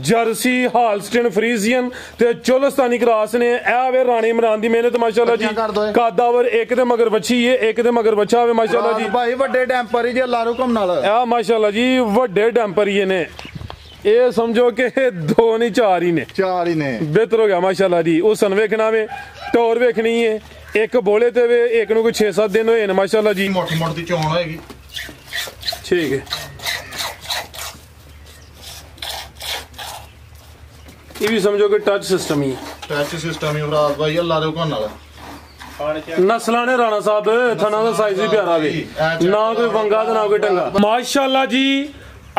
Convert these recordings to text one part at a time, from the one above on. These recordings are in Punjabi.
जर्सी हालस्टन फ्रीजियन ते चोलस्तानी क्रॉस ने ए वे रानी इमरान दी मेहनत माशाल्लाह जी कादावर एक दे मगर बच्ची है एक दे मगर बच्चा वे माशाल्लाह जी भाई वड्डे डैंपर ही जे अल्लाह हुकम नाल आ माशाल्लाह जी वड्डे डैंपर ही ने ये समझो कि दो नहीं चार ही ने बेहतर हो गया माशाल्लाह जी हुसन वेखना वे टोर वेखनी है एक बोले ते वे एक नु कोई 6-7 दिन होए ने माशाल्लाह जी मोटी मोटी चौन होएगी ठीक है ये भी समझो कि टच सिस्टम ही फराज भाई अल्लाह दे हुकम नाल नस्लां ने राणा साहब थना दा साइज भी प्यारा वे ना कोई वंगा ते ना कोई टंगा माशाल्लाह जी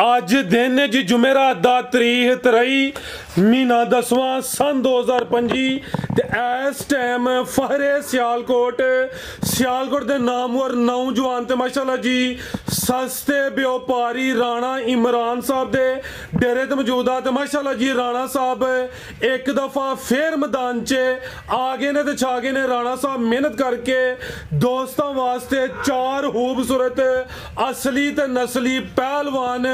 अज दिन जी जुमेरात दा तरीक 23 महीना 10वां सन 2025 ते इस टाइम फहरे सियालकोट दे नामवर नौजवान ते माशाल्लाह जी सस्ते व्यापारी राणा इमरान साहब दे डेरे ते मौजूद ते माशाल्लाह जी राणा साहब एक दफा फिर मैदान च आ गए ने ते छा गए ने राणा साहब मेहनत करके दोस्तां वास्ते 4 खूबसूरत असली ते नस्ली पहलवान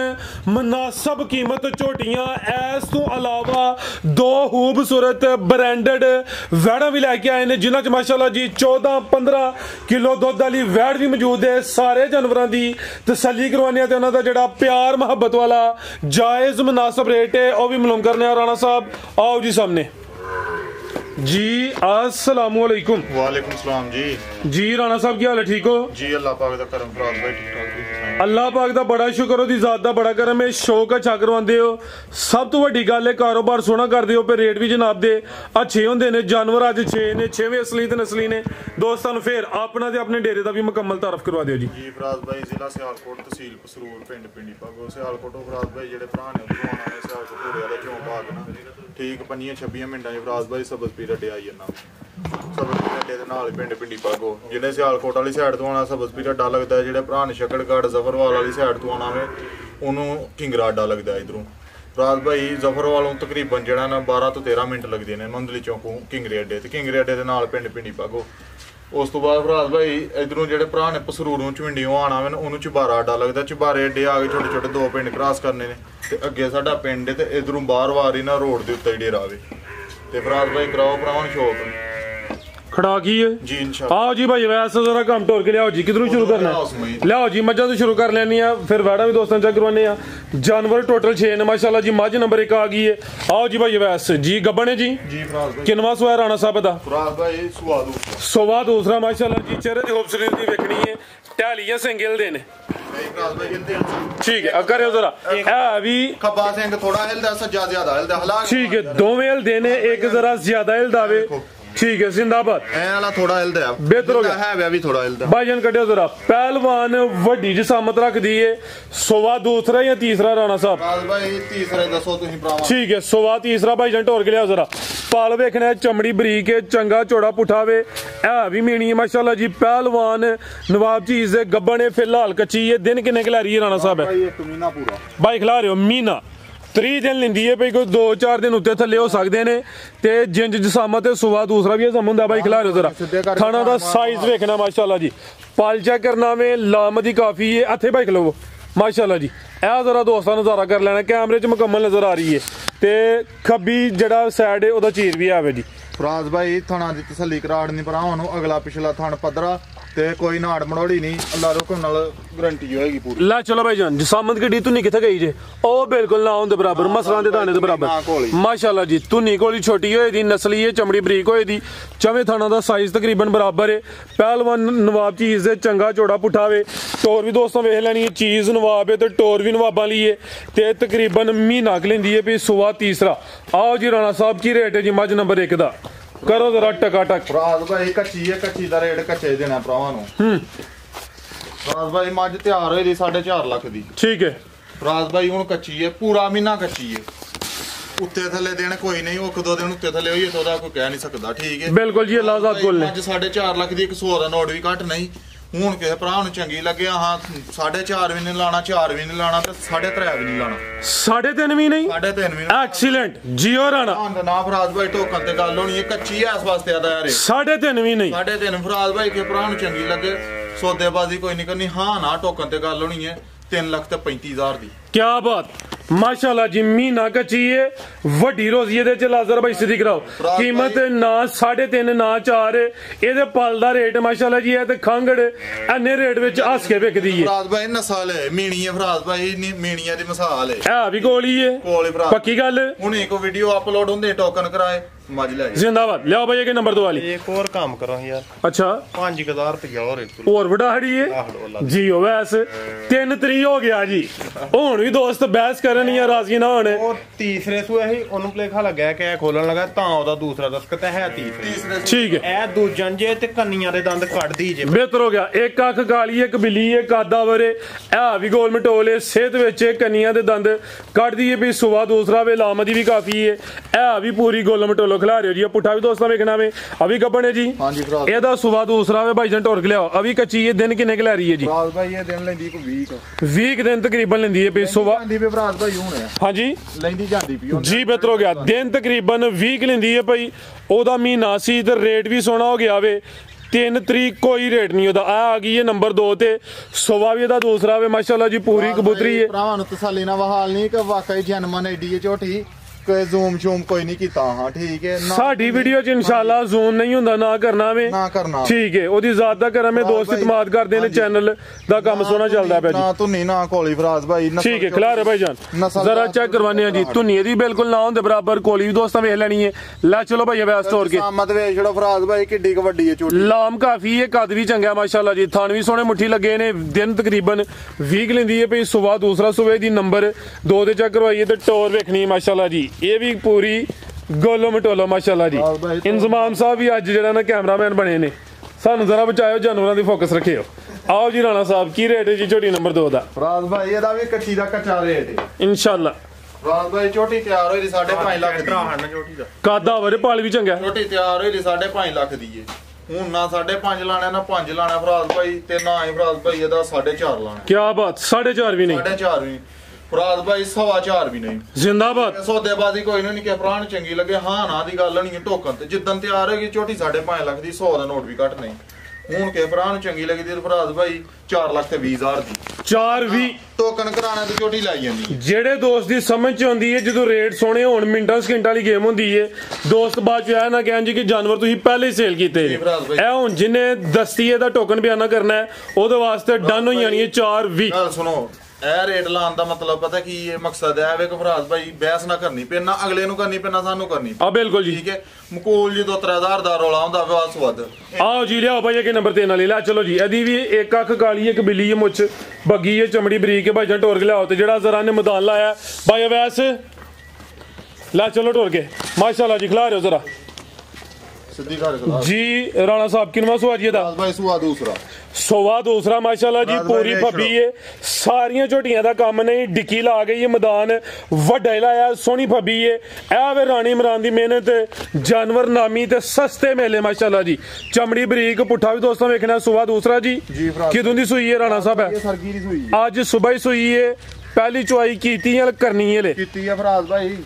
मुनासिब कीमत झोटियां इस तो अलावा 2 खूबसूरत ब्रांडेड वैड़ा भी लैके आए ने जिन्हां च माशाल्लाह जी 14-15 किलो दुध वाली वैड़ भी मौजूद है सारे जानवरां दी तसल्ली करवाने ते उन्हां दा जेड़ा प्यार मोहब्बत वाला जायज मुनासिब रेट है वह भी मालूम करने राणा साहब आओ जी सामने जी अस्सलाम वालेकुम। वालेकुम सलाम जी राणा साहब क्या हाल है ठीक हो जी अल्लाह पाक दा करम फराज भाई ठीक ठाक अल्लाह पाक दा बड़ा शुक्र ओदी जात दा बड़ा करम है शौक अच्छा करवांदे हो सब तो वड्डी गल है कारोबार सोहना करदे हो पे रेट भी जनाब दे अच्छे होंदे ने जानवर अज 6 ने 6वें असली ते नस्ली ने दोस्तां नु फिर अपना ते अपने डेरे दा भी मुकम्मल तारफ करवा दियो जी फराज भाई जिला सियालकोट तहसील पसरूर पिंड पिंडी पागो सियालकोट फराज भाई जेडे भरा ने उधरों आना है सियालकोट घोड़े वाले क्यों भाग ना ठीक 25-26 मिनटां च फराज भाई सबज पीरियड आई जन्ना सबज पीरियड दे नाल पिंड पिंडी पागो जिहने सियालकोट वाली साइड तो आना सबज पीरियड डा लगदा है जेडे भरा ने शकड़गढ़ जफरवाल वाली साइड तो आना वे उन्होंने किंगरा अड्डा लगदा है इधरों फराज भाई जफरवालों तकरीबन जेड़ा ना 12 तो 13 मिनट लगदे ने मंदली चौकों किंगरे अड्डे ते किंगरे अड्डे दे नाल पिंड पिंडी पागो उस तो बाद फराज भाई इधरों जेडे भरा ने पसरूरों झविंडियों आना वे उन्होंने चबारा अड्डा लगदा चबारे अड्डे आ गए छोटे छोटे 2 पिंड क्रॉस करने ने ते अगे साडा पिंड ते इधरों बार बार ही ना रोड दे उत्ते ही डेरा वे ते फराज भाई कराओ भरावन शौक खड़ा की है जी इंशाल्लाह आओ जी भाई वैसे जरा काम तोड़ के लियाओ जी किधरों शुरू करना है लियाओ जी मज्जा तो शुरू कर लेनी है फिर वाड़ा भी दोस्तों चेक करवाने हैं जानवर टोटल 6 ने माशाल्लाह जी मज नंबर 1 आ गई है आओ जी भाई वैसे जी गब्बन है जी फराज भाई किनवा सुआ राणा साहब दा फराज भाई सुआ दूसरा माशाल्लाह जी चेहरे दी खूबसूरती देखनी है टहलियां सिंगल दे ने ठीक है करो जरा है भी खब्बा सिंह थोड़ा हिलदा सज्जा ज्यादा हिलदा हला ठीक है दोवें हिलदे ने एक जरा ज्यादा हिलदा वे ठीक है जिंदाबाद ए वाला थोड़ा हिलदा है बेहतर हो गया है भी थोड़ा हिलदा भाईजान कटियो जरा पहलवान वड्डी जिसामत रख दी है सुआ दूसरा या तीसरा राणा साहब भाई तीसरा दसो तुसी भरावा ठीक है सुआ तीसरा भाईजान टोर के लिया जरा पाल वेखना है चमड़ी बरीक है चंगा चौड़ा पुठा वे है भी मीनी है माशाल्लाह जी पहलवान नवाब चीज है गब्बन है फिलहाल कच्ची है दिन किन्ने खिला रही है राणा साहब है भाई खिला रहे हो मीना 3 दिन लेंदी है भाई कोई 2-4 दिन उत्ते थले हो सकते ने ते जिंज जसामत सुवा दूसरा भी हजम हुंदा भाई खिला रहे हो जरा खाना दा साइज वेखना माशाल्लाह जी पाल चेक करना में लामदी काफी है हथे भाई खलो माशाल्लाह जी ए जरा दोस्तां नजारा कर लेना कैमरे च मुकम्मल नजर आ रही है ते खब्बी जड़ा साइड है ओदा चीर भी आवे जी फराज भाई थाना दी तसल्ली कराड़नी भरावां नु अगला पिछला थान पदरा ते कोई नाड़ मड़ोड़ी नहीं अल्लाह दे हुक्म नाल गारंटी होएगी पूरी ला चलो भाई जान जसामत गड्डी तू नहीं किथे गई जे ओ बिल्कुल ना होंदे बराबर मसलां दे दाने दे बराबर माशाल्लाह जी तू नहीं कोली छोटी होए दी नस्ली है चमड़ी बरीक होए दी चवे थाना दा साइज तकरीबन बराबर है पहलवान नवाब चीज है चंगा चौड़ा पुठावे टोर भी दोस्तों वेख लेनी है चीज नवाब है ते टोर भी नवाबां ली है ते तकरीबन महीना क लेंदी है भी सुआ तीसरा आओ जी राणा साहब की रेट है जी मज नंबर 1 दा करो जरा टकाटक फराज भाई कच्ची है कच्ची दा रेट कच्चे देना भरावां नु फराज भाई मज तैयार होई दी 4.5 लाख दी ठीक है फराज भाई हुन कच्ची है पूरा महीना कच्ची है उत्ते थले देने कोई नहीं ओ 1-2 दिन उत्ते थले होई तो ओदा कोई कह नहीं सकदा ठीक है बिल्कुल जी अल्लाह ज़ात बोल ने मज 4.5 लाख दी 100 दा नोट भी घट नहीं हूं किसी भरा चंगी लगे हाँ 4.5 भी नहीं लाना 4 भी नहीं लाना 3.5 भी नहीं लाना 3.5 भी नहीं 3.5 भी एक्सीलेंट जियो राणा ना फराज भाई टोकन ते गल होनी है कच्ची है इस वास्ते आदा यार 3.5 भी नहीं 3.5 फराज भाई के भरा चंगी लगे सौदेबाजी कोई नहीं करनी हाँ ना टोकन ते गल होनी है 3,35,000 दी क्या बात माशाल्लाह जी मीना कच्ची है वड्डी रोजी दे च लाजर भाई सिद्धी कराओ कीमत ना 3.5 ना 4 ਇਹਦੇ ਪਲ ਦਾ ਰੇਟ ਮਾਸ਼ਾਅੱਲਾ ਜੀ ਇਹ ਤੇ ਖੰਗੜ ਐਨੇ ਰੇਟ ਵਿੱਚ ਹੱਸ ਕੇ ਵਿਕਦੀ ਹੈ ਫਰਾਜ਼ ਭਾਈ ਨਸਲ ਹੈ ਮੀਣੀ ਹੈ ਫਰਾਜ਼ ਭਾਈ ਮੀਣੀਆਂ ਦੀ ਮਿਸਾਲ ਹੈ ਇਹ ਵੀ ਕੋਲੀ ਹੈ ਪੱਕੀ ਗੱਲ ਹੁਣ ਇੱਕ ਵੀਡੀਓ ਅਪਲੋਡ ਹੁੰਦੇ ਟੋਕਨ ਕਰਾਏ ਮੱਝ ਲੈ जिंदाबाद लियाओ भाई के नंबर 2 वाली एक और काम करो यार अच्छा 5000 रुपया और बड़ा हड़ी है जी हो वैस 3 तरी हो गया जी हुन भी दोस्त बहस करन या राजी ना होने और तीसरे सू ही ओनु प्लेखा लगा कि खोलन लगा ता ओदा दूसरा दस्खत है तीसरे ठीक है ए दूजन जे ते कन्नियां दे दंद कट दी जे बेहतर हो गया एक अख काली एक बिल्ली एक कादा वरे ए भी गोल मटोले सेहत विच कन्नियां दे दंद कट दी भी सुबह दूसरा वे लामदी भी काफी है ए भी पूरी गोल मटोलो खिला रहे हो जी पुठा भी दोस्तों देखना में अभी कपन है जी ਇਹਦਾ ਸੁਬਾ ਦੂਸਰਾ ਵੇ ਭਾਈ ਜਨ ਢੋਰ ਕੇ ਲਿਆਓ ਅਭੀ ਕੱਚੀ ਇਹ ਦਿਨ ਕਿੰਨੇ ਕ ਲੈ ਰਹੀ ਹੈ ਜੀ ਫਰਾਜ਼ ਭਾਈ ਇਹ ਦਿਨ ਲੈਂਦੀ ਕੋ 20 ਦਿਨ ਤਕਰੀਬਨ ਲੈਂਦੀ ਹੈ ਪਈ ਸੁਬਾ ਲੈਂਦੀ ਵੀ ਫਰਾਜ਼ ਭਾਈ ਹੁਣ ਹਾਂਜੀ ਲੈਂਦੀ ਜਾਂਦੀ ਪਈ ਜੀ ਬਿਹਤਰ ਹੋ ਗਿਆ ਦਿਨ ਤਕਰੀਬਨ 20 ਲੈਂਦੀ ਹੈ ਭਾਈ ਉਹਦਾ ਮਹੀਨਾ ਸੀ ਤੇ ਰੇਟ ਵੀ ਸੋਹਣਾ ਹੋ ਗਿਆ ਵੇ 3 ਤਰੀਕ ਕੋਈ ਰੇਟ ਨਹੀਂ ਉਹਦਾ ਆ ਗਈ ਹੈ ਨੰਬਰ 2 ਤੇ ਸੁਬਾ ਵੀ ਇਹਦਾ ਦੂਸਰਾ ਵੇ ਮਾਸ਼ਾਅੱਲਾ ਜੀ ਪੂਰੀ ਕਬੂਤਰੀ ਹੈ ਭਰਾਵਾਂ ਨੂੰ ਤਸੱਲੀ ਨਾਲ ਵਹਾਲ ਨਹੀਂ ਕਿ ਵਾਕਈ ਜਨਮਨ ਐਡੀ ਹੈ ਝੋਟੀ ਕੋਈ ਜ਼ੂਮ ਸ਼ੂਮ ਕੋਈ ਨਹੀਂ ਕੀਤਾ ਹਾਂ ਠੀਕ ਹੈ ਸਾਡੀ ਵੀਡੀਓ ਚ ਇਨਸ਼ਾਅੱਲਾ ਜ਼ੂਮ ਨਹੀਂ ਹੁੰਦਾ ਨਾ ਕਰਨਾ ਵੇ ਨਾ ਕਰਨਾ ਠੀਕ ਹੈ ਉਹਦੀ ਜ਼ਾਤ ਦਾ ਕਰਾਂ ਮੈਂ ਦੋਸਤ ਇਤਮਾਦ ਕਰਦੇ ਨੇ ਚੈਨਲ ਦਾ ਕੰਮ ਸੋਹਣਾ ਚੱਲਦਾ ਪਿਆ ਜੀ ਨਾ ਧੁੰਨੀ ਨਾ ਕੋਲੀ ਫਰਾਜ਼ ਭਾਈ ਠੀਕ ਹੈ ਖਿਲਾ ਰਹੇ ਭਾਈ ਜਾਨ ਜ਼ਰਾ ਚੈੱਕ ਕਰਵਾਨੇ ਆ ਜੀ ਧੁੰਨੀ ਦੀ ਬਿਲਕੁਲ ਨਾ ਹੁੰਦੇ ਬਰਾਬਰ ਕੋਲੀ ਵੀ ਦੋਸਤਾਂ ਵੇਖ ਲੈਣੀ ਹੈ ਲੈ ਚਲੋ ਭਾਈ ਅਵੈਸ ਤੋੜ ਕੇ ਸਾਮਤ ਵੇਖ ਛੜੋ ਫਰਾਜ਼ ਭਾਈ ਕਿੱਡੀ ਕ ਵੱਡੀ ਹੈ ਝੋਟੀ ਲਾਮ ਕਾਫੀ ਹੈ ਕੱਦ ਵੀ ਚੰਗਾ ਮਾਸ਼ਾਅੱਲਾ ਜੀ ਥਣ ਵੀ ਸੋਹਣੇ ਮੁੱਠੀ ਲੱਗੇ ਨੇ ਦਿਨ ਤਕਰੀਬਨ 20 ਲੈਂਦੀ ਹੈ ਭਈ ਸਵੇਰ ਦੂਸਰਾ ਸਵੇਰ ਦੀ ਨੰਬਰ 2 ਦੇ ਚੈੱਕ ਕਰਵਾਈਏ ਤੇ ਟੋਰ ਵੇਖਣੀ ਮਾਸ਼ਾਅੱਲਾ ਜੀ ਇਹ ਵੀ ਪੂਰੀ ਗੋਲੋ ਮਟੋਲੋ ਮਾਸ਼ਾਅੱਲਾ ਜੀ ਇੰਜ਼ਮਾਮ ਸਾਹਿਬ ਵੀ ਅੱਜ ਜਿਹੜਾ ਨਾ ਕੈਮਰਾਮੈਨ ਬਣੇ ਨੇ ਸਾਨੂੰ ਜ਼ਰਾ ਬਚਾਇਓ ਜਾਨਵਰਾਂ ਦੀ ਫੋਕਸ ਰੱਖਿਓ आओ जी राणा साहब की रेट है जी छोटी नंबर 2 ਦਾ ਫਰਾਜ਼ ਭਾਈ ਇਹਦਾ ਵੀ ਕੱਚੀ ਦਾ ਕੱਚਾ ਰੇਟ ਹੈ इंशाल्लाह ਫਰਾਜ਼ ਭਾਈ ਝੋਟੀ ਤਿਆਰ ਹੋਈ 5.5 ਲੱਖ ਦੀ ਹਣ ਝੋਟੀ ਦਾ ਕਾਦਾ ਵਰੇ ਪਾਲ ਵੀ ਚੰਗਾ ਝੋਟੀ ਤਿਆਰ ਹੋਈ 5.5 ਲੱਖ ਦੀ ਹੈ ਹੁਣ ਨਾ 5.5 ਲਾਣਾ ਨਾ 5 ਲਾਣਾ ਫਰਾਜ਼ ਭਾਈ ਤੇ ਨਾ ਹੀ ਫਰਾਜ਼ ਭਾਈ ਇਹਦਾ 4.5 ਲਾਣਾ ਕੀ ਬਾਤ 4.5 ਵੀ ਨਹੀਂ 4.5 ਵੀ ਫਰਾਜ਼ ਭਾਈ 4.5 ਵੀ ਨਹੀਂ ਜ਼ਿੰਦਾਬਾਦ ਸੌਦੇਬਾਜ਼ੀ ਕੋਈ ਨਹੀਂ ਕਿ ਭਰਾ ਨੂੰ ਚੰਗੀ ਲੱਗੇ ਹਾਂ ਨਾ ਦੀ ਗੱਲ ਨਹੀਂ ਟੋਕਨ ਤੇ ਜਿੱਦਨ ਤਿਆਰ ਹੋਏਗੀ ਝੋਟੀ 5.5 ਲੱਖ ਦੀ 100 ਦਾ ਨੋਟ ਵੀ ਘੱਟ ਨਹੀਂ ਹੁਣ ਕੇ ਭਰਾ ਨੂੰ ਚੰਗੀ ਲੱਗਦੀ ਤੇ ਫਰਾਜ਼ ਭਾਈ 4 ਲੱਖ ਤੇ 20,000 ਦੀ 420 ਟੋਕਨ ਕਰਾਣਾ ਤੇ ਝੋਟੀ ਲਾਈ ਜਾਂਦੀ ਜਿਹੜੇ ਦੋਸਤ ਦੀ ਸਮਝ ਚ ਆਉਂਦੀ ਹੈ ਜਦੋਂ ਰੇਟ ਸੋਹਣੇ ਹੋਣ ਮਿੰਟਾਂ ਸਕਿੰਟਾਂ ਵਾਲੀ ਗੇਮ ਹੁੰਦੀ ਹੈ ਦੋਸਤ ਬਾਅਦ ਚ ਆਇਆ ਨਾ ਕਹਿਣ ਜੀ ਕਿ ਜਾਨਵਰ ਤੁਸੀਂ ਪਹਿਲੇ ਹੀ ਸੇਲ ਕੀਤੇ ਨੇ ਇਹ ਹੁਣ ਜਿਹਨੇ ਦਸਤੀਏ ਦਾ ਟੋਕਨ ਬਿਆਨਾ ਕਰਨਾ ਹੈ ਉਹਦੇ ਵਾਸਤੇ ਡਨ ਹੋਈ ਜਾਣੀ ਹੈ 420 ਗੱਲ ਸੁਣੋ ਇਹ ਰੇਟ ਲਾਉਣ ਦਾ ਮਤਲਬ ਪਤਾ ਕੀ ਹੈ ਮਕਸਦ ਹੈ ਵੇ ਕਿ ਫਰਾਜ਼ ਭਾਈ ਬਹਿਸ ਨਾ ਕਰਨੀ ਪੈਣਾ ਅਗਲੇ ਨੂੰ ਕਰਨੀ ਪੈਣਾ ਸਾਨੂੰ ਕਰਨੀ ਆ ਬਿਲਕੁਲ ਜੀ ਠੀਕ ਹੈ ਮਕੂਲ ਜੀ 2-3000 ਦਾ ਰੌਲਾ ਹੁੰਦਾ ਵਿਆਸ ਵੱਧ ਆਓ ਜੀ ਲਿਆਓ ਭਾਈ ਕਿ ਨੰਬਰ 3 ਵਾਲੀ ਲੈ ਚਲੋ ਜੀ ਇਹਦੀ ਵੀ ਇੱਕ ਅੱਖ ਕਾਲੀ ਇੱਕ ਬਿੱਲੀ ਹੈ ਮੁੱਛ ਬੱਗੀ ਹੈ ਚਮੜੀ ਬਰੀਕ ਹੈ ਭਾਈ ਜਾਂ ਟੋਰ ਕੇ ਲਿਆਓ ਤੇ ਜਿਹੜਾ ਜ਼ਰਾ ਨੇ ਮੈਦਾਨ ਲਾਇਆ ਭਾਈ ਵੈਸ ਲੈ ਚਲੋ ਟੋਰ ਕੇ ਮਾਸ਼ਾਅੱਲਾ ਜੀ ਖਿਲਾ ਰਹੇ ਹੋ ਜ਼ਰਾ ਸਿੱਧੀ ਘਰ ਖਲਾ ਜੀ ਰਾਣਾ ਸਾਹਿਬ ਕਿਨਵਾ ਸੁਆ ਜੀ ਦਾ ਭਾਈ ਸੁਆ ਦੂਸਰਾ ਸੋਵਾ ਦੂਸਰਾ ਮਾਸ਼ਾਅੱਲਾ ਜੀ ਪੂਰੀ ਫੱਬੀ ਹੈ ਸਾਰੀਆਂ ਝੋਟੀਆਂ ਦਾ ਕੰਮ ਨਹੀਂ ਡਿੱਕੀ ਲਾ ਗਈ ਹੈ ਮੈਦਾਨ ਵੱਡਾ ਲਾਇਆ ਸੋਹਣੀ ਫੱਬੀ ਹੈ ਇਹ ਵੇ ਰਾਣੀ ਇਮਰਾਨ ਦੀ ਮਿਹਨਤ ਜਾਨਵਰ ਨਾਮੀ ਤੇ ਸਸਤੇ ਮੇਲੇ ਮਾਸ਼ਾਅੱਲਾ ਜੀ ਚਮੜੀ ਬਰੀਕ ਪੁੱਠਾ ਵੀ ਦੋਸਤਾਂ ਵੇਖਣਾ ਸੋਵਾ ਦੂਸਰਾ ਜੀ ਕਿਦੋਂ ਦੀ ਸੂਈ ਹੈ ਰਾਣਾ ਸਾਹਿਬ ਇਹ ਸਰਗੀ ਦੀ ਸੂਈ ਅੱਜ ਸਵੇਰ ਹੀ ਸੂਈ ਹੈ ਪਹਿਲੀ ਚੁਆਈ ਕੀਤੀ ਹੈ ਕਰਨੀ ਹੈ ਲੈ ਕੀਤੀ ਹੈ ਫਰਾਜ਼ ਭਾਈ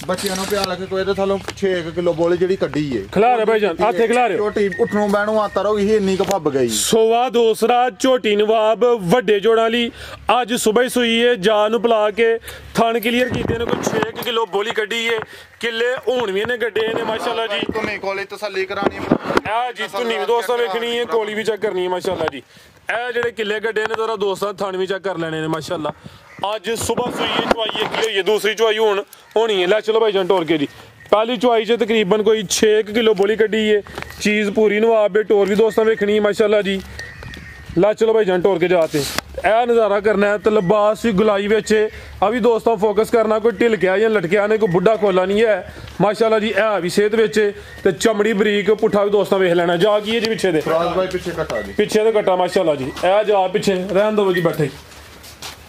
ਬੱਚਿਆਂ ਨੂੰ ਪਿਆ ਲੱਗੇ ਕੋਈ ਤੇ ਥੱਲੋਂ 6 ਕਿਲੋ ਬੋਲੇ ਜਿਹੜੀ ਕੱਢੀ ਏ ਖਿਲਾ ਰਹੇ ਭਾਈ ਜਾਨ ਹੱਥੇ ਖਿਲਾ ਰਹੇ ਝੋਟੀ ਉੱਠਣੋਂ ਬਹਿਣੋਂ ਆਤਾ ਰਹੀ ਇੰਨੀ ਕ ਫੱਬ ਗਈ ਸੋਵਾ ਦੂਸਰਾ ਝੋਟੀ ਨਵਾਬ ਵੱਡੇ ਜੋੜਾਂ ਲਈ ਅੱਜ ਸਵੇਰ ਸੂਈ ਏ ਜਾਨ ਨੂੰ ਪਲਾ ਕੇ ਥਣ ਕਲੀਅਰ ਕੀਤੇ ਨੇ ਕੋਈ 6 ਕਿਲੋ ਬੋਲੀ ਕੱਢੀ ਏ ਕਿੱਲੇ ਹੁਣ ਵੀ ਇਹਨੇ ਗੱਡੇ ਨੇ ਮਾਸ਼ਾਅੱਲਾ ਜੀ ਤੁਨੇ ਕੋਲੇ ਤਸੱਲੀ ਕਰਾਣੀ ਆ ਜੀ ਤੁਨੀ ਵੀ ਦੋਸਤਾਂ ਵੇਖਣੀ ਏ ਕੋਲੀ ਵੀ ਚੈੱਕ ਕਰਨੀ ਏ ਮਾਸ਼ਾਅੱਲਾ ਜੀ ਇਹ ਜਿਹੜੇ ਕਿੱਲੇ ਗੱਡੇ ਨੇ ਤੋਰਾ ਦੋਸਤਾਂ ਥਣ ਵੀ ਚੈੱਕ ਕਰ ਲੈਣੇ ਨੇ ਮਾਸ਼ਾਅੱਲਾ ਅੱਜ ਸਵੇਰ ਸੂਈ ਚੁਆਈ ਇੱਕ ਹੋਈ ਹੈ ਦੂਸਰੀ ਚੁਆਈ ਹੋਣੀ ਹੈ ਲੈ ਚਲੋ ਭਾਈ ਜਾਨ ਟੋਰ ਕੇ ਜੀ ਪਹਿਲੀ ਚੁਆਈ 'ਚ ਤਕਰੀਬਨ ਕੋਈ 6 ਕਿਲੋ ਬੋਲੀ ਕੱਢੀ ਹੈ ਚੀਜ਼ ਪੂਰੀ ਨਵਾਬ ਬੇ ਟੋਰ ਵੀ ਦੋਸਤਾਂ ਵੇਖਣੀ ਮਾਸ਼ਾਅੱਲਾ ਜੀ ਲੈ ਚਲੋ ਭਾਈ ਜਾਨ ਟੋਰ ਕੇ ਜਾਤੇ ਇਹ ਨਜ਼ਾਰਾ ਕਰਨਾ ਹੈ ਤੇ ਲਿਬਾਸ ਵੀ ਗੁਲਾਈ ਵਿੱਚ ਆ ਵੀ ਦੋਸਤਾਂ ਫੋਕਸ ਕਰਨਾ ਕੋਈ ਢਿਲਕਿਆ ਜਾਂ ਲਟਕਿਆ ਨੇ ਕੋਈ ਬੁੱਢਾ ਖੋਲਾ ਨਹੀਂ ਹੈ ਮਾਸ਼ਾਅੱਲਾ ਜੀ ਇਹ ਵੀ ਸਿਹਤ ਵਿੱਚ ਤੇ ਚਮੜੀ ਬਰੀਕ ਪੁੱਠਾ ਵੀ ਦੋਸਤਾਂ ਵੇਖ ਲੈਣਾ ਜਾ ਕੀ ਹੈ ਜੀ ਪਿੱਛੇ ਦੇ ਫਰਾਜ਼ ਭਾਈ ਪਿੱਛੇ ਕੱਟਾ ਜੀ ਪਿੱਛੇ ਤੇ ਕੱਟਾ ਮਾਸ਼ਾਅੱਲਾ ਜੀ ਇਹ ਜਾ ਪਿੱਛੇ ਰਹਿਣ ਦੋ ਜੀ ਬੈਠੇ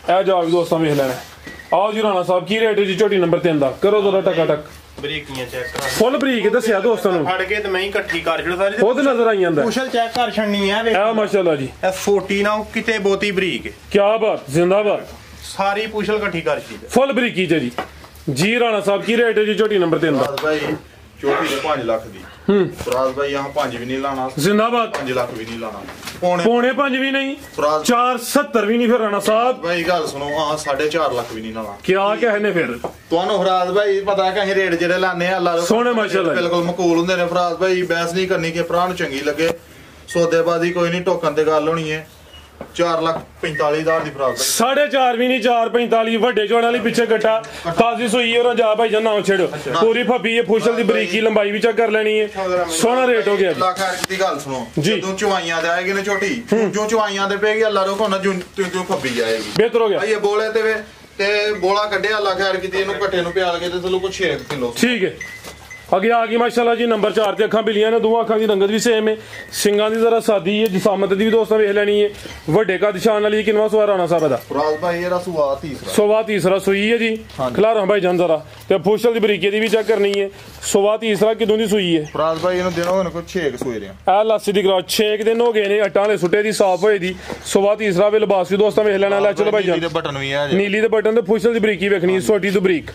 ਇਹ ਜਾ ਵੀ ਦੋਸਤਾਂ ਵੇਖ ਲੈਣਾ ਆਓ ਜੀ ਰਾਣਾ ਸਾਹਿਬ ਕੀ ਰੇਟ ਹੈ ਜੀ ਝੋਟੀ ਨੰਬਰ 3 ਦਾ ਕਰੋ ਜ਼ਰਾ ਟਕਾ ਟਕ ਬਰੀਕੀਆਂ ਚੈੱਕ ਕਰਾ ਫੁੱਲ ਬਰੀਕ ਦੱਸਿਆ ਦੋਸਤਾਂ ਨੂੰ ਫੜ ਕੇ ਤੇ ਮੈਂ ਹੀ ਇਕੱਠੀ ਕਰ ਛੜ ਸਾਰੀ ਖੁਦ ਨਜ਼ਰ ਆਈ ਜਾਂਦਾ ਕੁਸ਼ਲ ਚੈੱਕ ਕਰ ਛੜਨੀ ਹੈ ਵੇਖ ਇਹ ਮਾਸ਼ਾਅੱਲਾ ਜੀ ਇਹ 40 ਨਾ ਕਿਤੇ ਬਹੁਤੀ ਬਰੀਕ ਕੀ ਬਾਤ ਜ਼ਿੰਦਾਬਾਦ ਸਾਰੀ ਪੁਸ਼ਲ ਇਕੱਠੀ ਕਰ ਛੀ ਫੁੱਲ ਬਰੀਕੀ ਜੀ ਜੀ ਰਾਣਾ ਸਾਹਿਬ ਕੀ ਰੇਟ ਹੈ ਜੀ ਝੋਟੀ ਨੰਬਰ 3 ਦਾ ਭਾਈ ਝੋਟੀ ਦੇ 5 ਲੱਖ ਦੀ फराज भाई यहाँ 5 भी नहीं लाना, जिंदाबाद। 5 लाख भी नहीं लाना, पौने 5 भी नहीं, 470 भी नहीं फिर राणा साहब भाई गल सुनो। हाँ 4.5 लाख भी नहीं लाना। क्या कहने फिर ਤੁਹਾਨੂੰ ਫਰਾਜ਼ ਭਾਈ ਪਤਾ ਕਿ ਅਸੀਂ ਰੇਟ ਜਿਹੜੇ ਲਾਣੇ ਆ ਅੱਲਾ ਸੋਹਣੇ ਮਾਸ਼ਾਅੱਲਾ ਬਿਲਕੁਲ ਮਕਬੂਲ ਹੁੰਦੇ ਨੇ। ਫਰਾਜ਼ ਭਾਈ ਬਹਿਸ ਨਹੀਂ ਕਰਨੀ ਕਿ ਭਰਾ ਨੂੰ ਚੰਗੀ ਲੱਗੇ, ਸੌਦੇਬਾਜ਼ੀ ਕੋਈ ਨਹੀਂ, ਟੋਕਨ ਤੇ ਗੱਲ ਹੋਣੀ ਹੈ। 4,45,000 ਦੀ ਫਰਾਜ਼ ਭਾਈ 4.5 ਵੀ ਨਹੀਂ, 4.45 ਵੱਡੇ ਜੋੜਾਂ ਵਾਲੀ ਪਿੱਛੇ ਗੱਟਾ ਤਾਜ਼ੀ ਸੂਈ ਔਰ ਜਾ ਭਾਈ ਜਨਾ ਛੇੜੋ ਪੂਰੀ ਫੱਬੀ ਹੈ, ਫੁਸ਼ਲ ਦੀ ਬਰੀਕੀ ਲੰਬਾਈ ਵੀ ਚੈੱਕ ਕਰ ਲੈਣੀ ਹੈ। ਸੋਹਣਾ ਰੇਟ ਹੋ ਗਿਆ ਜੀ। ਲੱਖ ਦੀ ਗੱਲ ਸੁਣੋ, ਜਦੋਂ ਚਵਾਈਆਂ ਦੇ ਆਏਗੀ ਨਾ ਛੋਟੀ, ਜੋ ਚਵਾਈਆਂ ਦੇ ਪੈਗੀ ਅੱਲਾ ਰੋਕੋ ਨਾ ਜੋ ਫੱਬੀ ਜਾਏਗੀ। ਬਿਹਤਰ ਹੋ ਗਿਆ ਭਾਈ ਇਹ ਬੋਲੇ ਤੇ ਬੋਲਾ ਕੱਢਿਆ ਅੱਲਾ ਖੈਰ ਕੀਤੀ, ਇਹਨੂੰ ਘੱਟੇ ਨੂੰ ਪਿਆਲ ਕੇ ਤੇ ਚਲੋ ਕੁਛ 6 ਕਿਲੋ ਠੀਕ ਹੈ। ਅੱਗੇ ਆ ਗਈ ਮਾਸ਼ਾਅੱਲਾ ਜੀ ਨੰਬਰ 4 ਤੇ ਅੱਖਾਂ ਬਿਲੀਆਂ ਨੇ, ਦੋਵਾਂ ਅੱਖਾਂ ਦੀ ਰੰਗਤ ਵੀ ਸੇਮ ਹੈ, ਸਿੰਗਾਂ ਦੀ ਜ਼ਰਾ ਸਾਦੀ ਹੈ, ਜਿਸਾਮਤ ਦੀ ਵੀ ਦੋਸਤਾਂ ਵੇਖ ਲੈਣੀ ਹੈ। ਵੱਡੇ ਕਦ ਸ਼ਾਨ ਵਾਲੀ ਕਿੰਨਾ ਸਵਾਰ ਆਣਾ ਸਾਹਿਬ ਦਾ ਫਰਾਜ਼ ਭਾਈ ਇਹਦਾ ਸੁਆ ਤੀਸਰਾ ਸਵਾ ਤੀਸਰਾ ਸੂਈ ਹੈ ਜੀ। ਖਲਾਰਾਂ ਭਾਈ ਜਾਨ ਜ਼ਰਾ ਤੇ ਫੁਸ਼ਲ ਦੀ ਬਰੀਕੀ ਦੀ ਵੀ ਚੈੱਕ ਕਰਨੀ ਹੈ। ਸਵਾ ਤੀਸਰਾ ਕਿਦੋਂ ਦੀ ਸੂਈ ਹੈ ਫਰਾਜ਼ ਭਾਈ ਇਹਨੂੰ ਦਿਨੋਂ ਹੋਣ ਕੋਈ 6 ਸੂਏ ਰਿਆ ਆ ਲੱਸੀ ਦੀ ਕਰਾਓ 6 ਦਿਨ ਹੋ ਗਏ ਨੇ, ਅੱਟਾਂ ਵਾਲੇ ਸੁੱਟੇ ਦੀ ਸਾਫ ਹੋਏ ਦੀ। ਸਵਾ ਤੀਸਰਾ ਵੇ ਲਿਬਾਸ ਵੀ ਦੋਸਤਾਂ ਵੇਖ ਲੈਣਾ। ਲੈ ਚਲੋ ਭਾਈ ਜਾਨ ਬਟਨ ਵੀ ਆ ਨੀਲੀ ਦੇ ਬਟਨ ਤੇ ਫੁਸ਼ਲ ਦੀ ਬਰੀਕੀ ਵੇਖਣੀ, ਛੋਟੀ ਤੋਂ ਬਰੀਕ।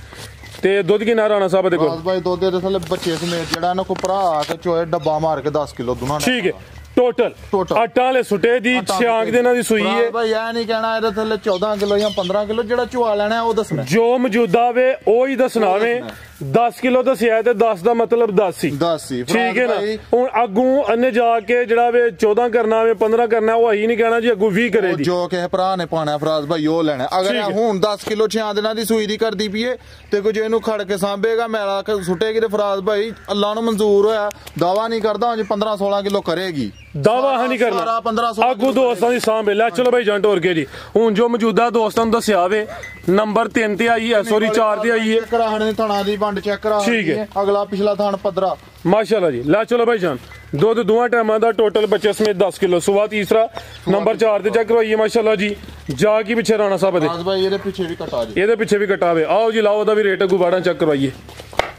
ਤੇ ਦੁੱਧ ਕਿੰਨਾ ਰਾਣਾ ਸਾਹਿਬ ਦੇਖੋ ਫਰਾਜ਼ ਭਾਈ ਦੁੱਧ ਦੇ ਥੱਲੇ ਬੱਚੇ ਸਮੇਤ ਜਿਹੜਾ ਇਹਨਾਂ ਕੋ ਭਰਾ ਆ ਕੇ ਚੋਏ ਡੱਬਾ ਮਾਰ ਕੇ 10 ਕਿਲੋ ਦੁਨਾ ਠੀਕ ਹੈ। ਟੋਟਲ ਆਟਾ ਵਾਲੇ ਸੁੱਟੇ ਦੀ 6 ਦਿਨਾਂ ਦੀ ਸੂਈ ਹੈ ਭਾਈ ਐ ਨਹੀਂ ਕਹਿਣਾ ਇਹਦੇ ਥੱਲੇ 14 ਕਿਲੋ ਜਾਂ 15 ਕਿਲੋ ਜਿਹੜਾ ਚੁਆ ਲੈਣਾ ਉਹ ਦੱਸਣਾ ਜੋ ਮੌਜੂਦਾ ਵੇ ਉਹ ਹੀ ਦੱਸਣਾ ਵੇ। 10 ਕਿਲੋ ਦੱਸਿਆ ਤੇ 10 ਦਾ ਮਤਲਬ 10 ਸੀ। 10 ਸੀ ਠੀਕ ਹੈ ਨਾ। ਹੁਣ ਅੱਗੂ ਅੰਨੇ ਜਾ ਕੇ ਜਿਹੜਾ ਵੇ 14 ਕਰਨਾ ਵੇ 15 ਕਰਨਾ ਉਹ ਹੀ ਨਹੀਂ ਕਹਿਣਾ ਜੀ ਅੱਗੂ 20 ਕਰੇ ਦੀ ਜੋ ਕਿਸੇ ਭਰਾ ਨੇ ਪਾਣਾ ਫਰਾਜ਼ ਭਾਈ ਉਹ ਲੈਣਾ। ਅਗਰ ਹੁਣ 10 ਕਿਲੋ 6 ਦਿਨਾਂ ਦੀ ਸੂਈ ਦੀ ਕਰਦੀ ਪਈਏ ਤੇ ਕੁਝ ਇਹਨੂੰ ਖੜ ਕੇ ਸਾਂਭੇਗਾ ਮੈਲਾ ਸੁੱਟੇਗੀ ਤੇ ਫਰਾਜ਼ ਭਾਈ ਅੱਲਾ ਨੂੰ ਮਨਜ਼ੂਰ ਹੋਇਆ ਦਾਵਾ ਨਹੀਂ ਕਰਦਾ ਹੁਣ 15-16 ਕਿਲੋ ਕਰੇਗੀ। ਦਾਵਾ ਨਹੀਂ ਕਰਨਾ ਅੱਗੂ ਦੋਸਤਾਂ ਦੀ ਸਾਂਭ ਲੈ। ਚਲੋ ਭਾਈ ਜੰਟ ਹੋਰ ਕੇ ਜੀ ਹੁਣ ਜੋ ਮੌਜੂਦਾ ਦੋਸਤਾਂ ਨੂੰ ਦੱਸਿਆ ਵੇ ਨੰਬਰ 3 ਤੇ ਆਈ ਹੈ, ਸੌਰੀ 4 ਤੇ ਆਈ ਹੈ। ਕਰਾਹਣੇ ਥਣਾ ਦੀ ਵੰਡ ਚੈੱਕ ਕਰਾ ਠੀਕ ਹੈ। ਅਗਲਾ ਪਿਛਲਾ ਥਣ ਪੱਧਰਾ ਮਾਸ਼ਾਅੱਲਾ ਜੀ। ਲੈ ਚਲੋ ਭਾਈ ਜਾਨ ਦੁੱਧ ਦੋਵਾਂ ਟਾਈਮਾਂ ਦਾ ਟੋਟਲ ਬੱਚੇ ਸਮੇਤ 10 ਕਿਲੋ ਸਵਾ ਤੀਸਰਾ ਨੰਬਰ 4 ਤੇ ਚੈੱਕ ਕਰਵਾਈਏ ਮਾਸ਼ਾਅੱਲਾ ਜੀ। ਜਾ ਕੀ ਪਿੱਛੇ ਰਾਣਾ ਸਾਹਿਬ ਦੇ ਭਾਈ ਇਹਦੇ ਪਿੱਛੇ ਵੀ ਕਟਾ ਜੀ, ਇਹਦੇ ਪਿੱਛੇ ਵੀ ਕਟਾਵੇ। ਆਓ ਜੀ ਲਾਓ ਉਹਦਾ ਵੀ ਰੇਟ ਗੁਬਾੜਾ ਚੈੱਕ ਕਰਵਾਈਏ।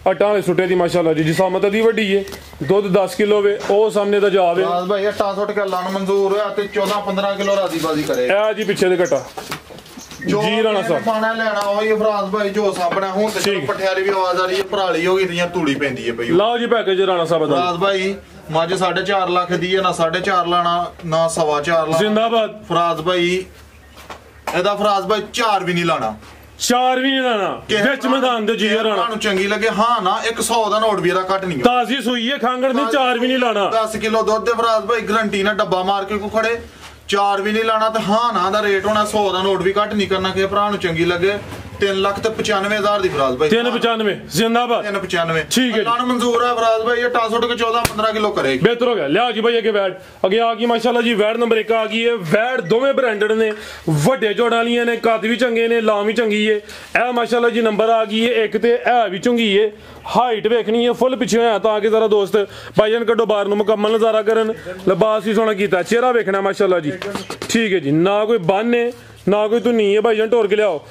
ਅੱਟਾਂ ਵਾਲੇ ਸੁੱਟੇ ਦੀ ਮਾਸ਼ਾਅੱਲਾ ਜੀ, ਜਿਸਾਮਤ ਦੀ ਵੱਡੀ ਏ, ਦੁੱਧ 10 ਕਿਲੋ ਵੇ ਉਹ ਸਾਹਮਣੇ ਦਾ ਜਾਵੇ। ਫਰਾਜ਼ ਭਾਈ ਅੱਟਾ ਸੁੱਟ ਕੇ ਅੱਲਾ ਨੂੰ ਮਨਜ਼ੂਰ ਹੋਇਆ ਤੇ 14-15 ਕਿਲੋ ਰਾਜ਼ੀ ਬਾਜ਼ੀ ਕਰੇ। ਇਹ ਜੀ ਪਿੱਛੇ ਦੇ ਕਟਾ ਜੀ ਰਾਣਾ ਸਾਹਿਬ ਪਾਣਾ ਲੈਣਾ ਉਹੀ ਫਰਾਜ਼ ਭਾਈ ਜੋ ਸਾਹਮਣੇ ਹੁਣ ਤੇ ਪਠਿਆਰੀ ਵੀ ਆਵਾਜ਼ ਆ ਰਹੀ ਹੈ, ਭਰਾਲੀ ਹੋ ਗਈ ਦੀਆਂ ਤੂੜੀ ਪੈਂਦੀ ਹੈ ਪਈ। ਲਾਓ ਜੀ ਪੈਕੇਜ ਰਾਣਾ ਸਾਹਿਬ ਦਾ। ਫਰਾਜ਼ ਭਾਈ ਮੱਝ 4.5 ਲੱਖ ਦੀ ਹੈ, ਨਾ 4.5 ਲਾਣਾ ਨਾ 4.25 ਲਾਣਾ। ਜ਼ਿੰਦਾਬਾਦ ਫਰਾਜ਼ ਭਾਈ ਇਹਦਾ ਫਰਾਜ਼ ਭਾਈ 4 ਵੀ ਨਹੀਂ ਲਾਣਾ, 4 ਵੀ ਨਹੀਂ ਲਾਣਾ ਵਿੱਚ ਮੈਦਾਨ ਦੇ ਜੀ ਰਾਣਾ ਨੂੰ ਚੰਗੀ ਲੱਗੇ। ਹਾਂ ਨਾ 100 ਦਾ ਨੋਟ ਵੀ ਇਹਦਾ ਘੱਟ ਨਹੀਂ। ਤਾਜ਼ੀ ਸੂਈ ਹੈ ਖਾਂਗੜ ਦੀ 4 ਵੀ ਨਹੀਂ ਲਾਣਾ। 10 ਕਿਲੋ ਦੁੱਧ ਦੇ ਫਰਾਜ਼ ਭਾਈ ਗਰੰਟੀ ਨਾਲ ਡੱਬਾ ਮਾਰ ਕੇ ਕੋ ਖੜੇ 4 ਵੀ ਨਹੀਂ ਲਾਣਾ ਤੇ ਹਾਂ ਨਾ ਦਾ ਰੇਟ ਹੋਣਾ 100 ਦਾ ਨੋਟ ਵੀ ਘੱਟ ਨਹੀਂ ਕਰਨਾ ਕਿ ਭਰਾ ਨੂੰ ਚੰਗੀ ਲੱਗੇ। 3,95,000 ਦੀ ਫਰਾਜ਼ ਭਾਈ 395 ਜ਼ਿੰਦਾਬਾਦ 395 ਠੀਕ ਹੈ। ਅੱਲਾ ਨੂੰ ਮਨਜ਼ੂਰ ਹੈ ਫਰਾਜ਼ ਭਾਈ ਇਹ ਟਾਸੁੱਟ ਕੇ 14-15 ਕਿਲੋ ਕਰੇਗੀ। ਬਿਹਤਰ ਹੋ ਗਿਆ। ਲਿਆ ਜੀ ਭਾਈ ਅੱਗੇ ਵੈੜ ਅੱਗੇ ਆ ਗਈ ਮਾਸ਼ਾਅੱਲਾ ਜੀ। ਵੈੜ ਨੰਬਰ 1 ਆ ਗਈ ਹੈ। ਵੈੜ ਦੋਵੇਂ ਬ੍ਰਾਂਡਡ ਨੇ, ਵੱਡੇ ਜੋੜਾਂ ਵਾਲੀਆਂ ਨੇ, ਕੱਦ ਵੀ ਚੰਗੇ ਨੇ, ਲਾਂ ਵੀ ਚੰਗੀ ਏ। ਇਹ ਮਾਸ਼ਾਅੱਲਾ ਜੀ ਨੰਬਰ ਆ ਗਈ ਹੈ 1 ਤੇ ਇਹ ਵੀ ਚੰਗੀ ਏ। ਹਾਈਟ ਵੇਖਣੀ ਹੈ ਫੁੱਲ ਪਿੱਛੇ ਹੋਇਆ ਤਾਂ ਕਿ ਜ਼ਰਾ ਦੋਸਤ ਭਾਈਜਾਨ ਕੱਢੋ ਬਾਹਰ ਨੂੰ ਮੁਕੰਮਲ ਨਜ਼ਾਰਾ ਕਰਨ। ਲਿਬਾਸ ਵੀ ਸੋਹਣਾ ਕੀਤਾ, ਚਿਹਰਾ ਵੇਖਣਾ ਮਾਸ਼ਾਅੱਲਾ ਜੀ। ਠੀਕ ਹੈ ਜੀ, ਨਾ ਕੋਈ ਬੰਨ ਹੈ ਨਾ ਕੋਈ ਤੂੰ ਨਹੀਂ ਹੈ ਭਾਈਜਾਨ, ਢੋਰ ਕੇ ਲਿਆਓ।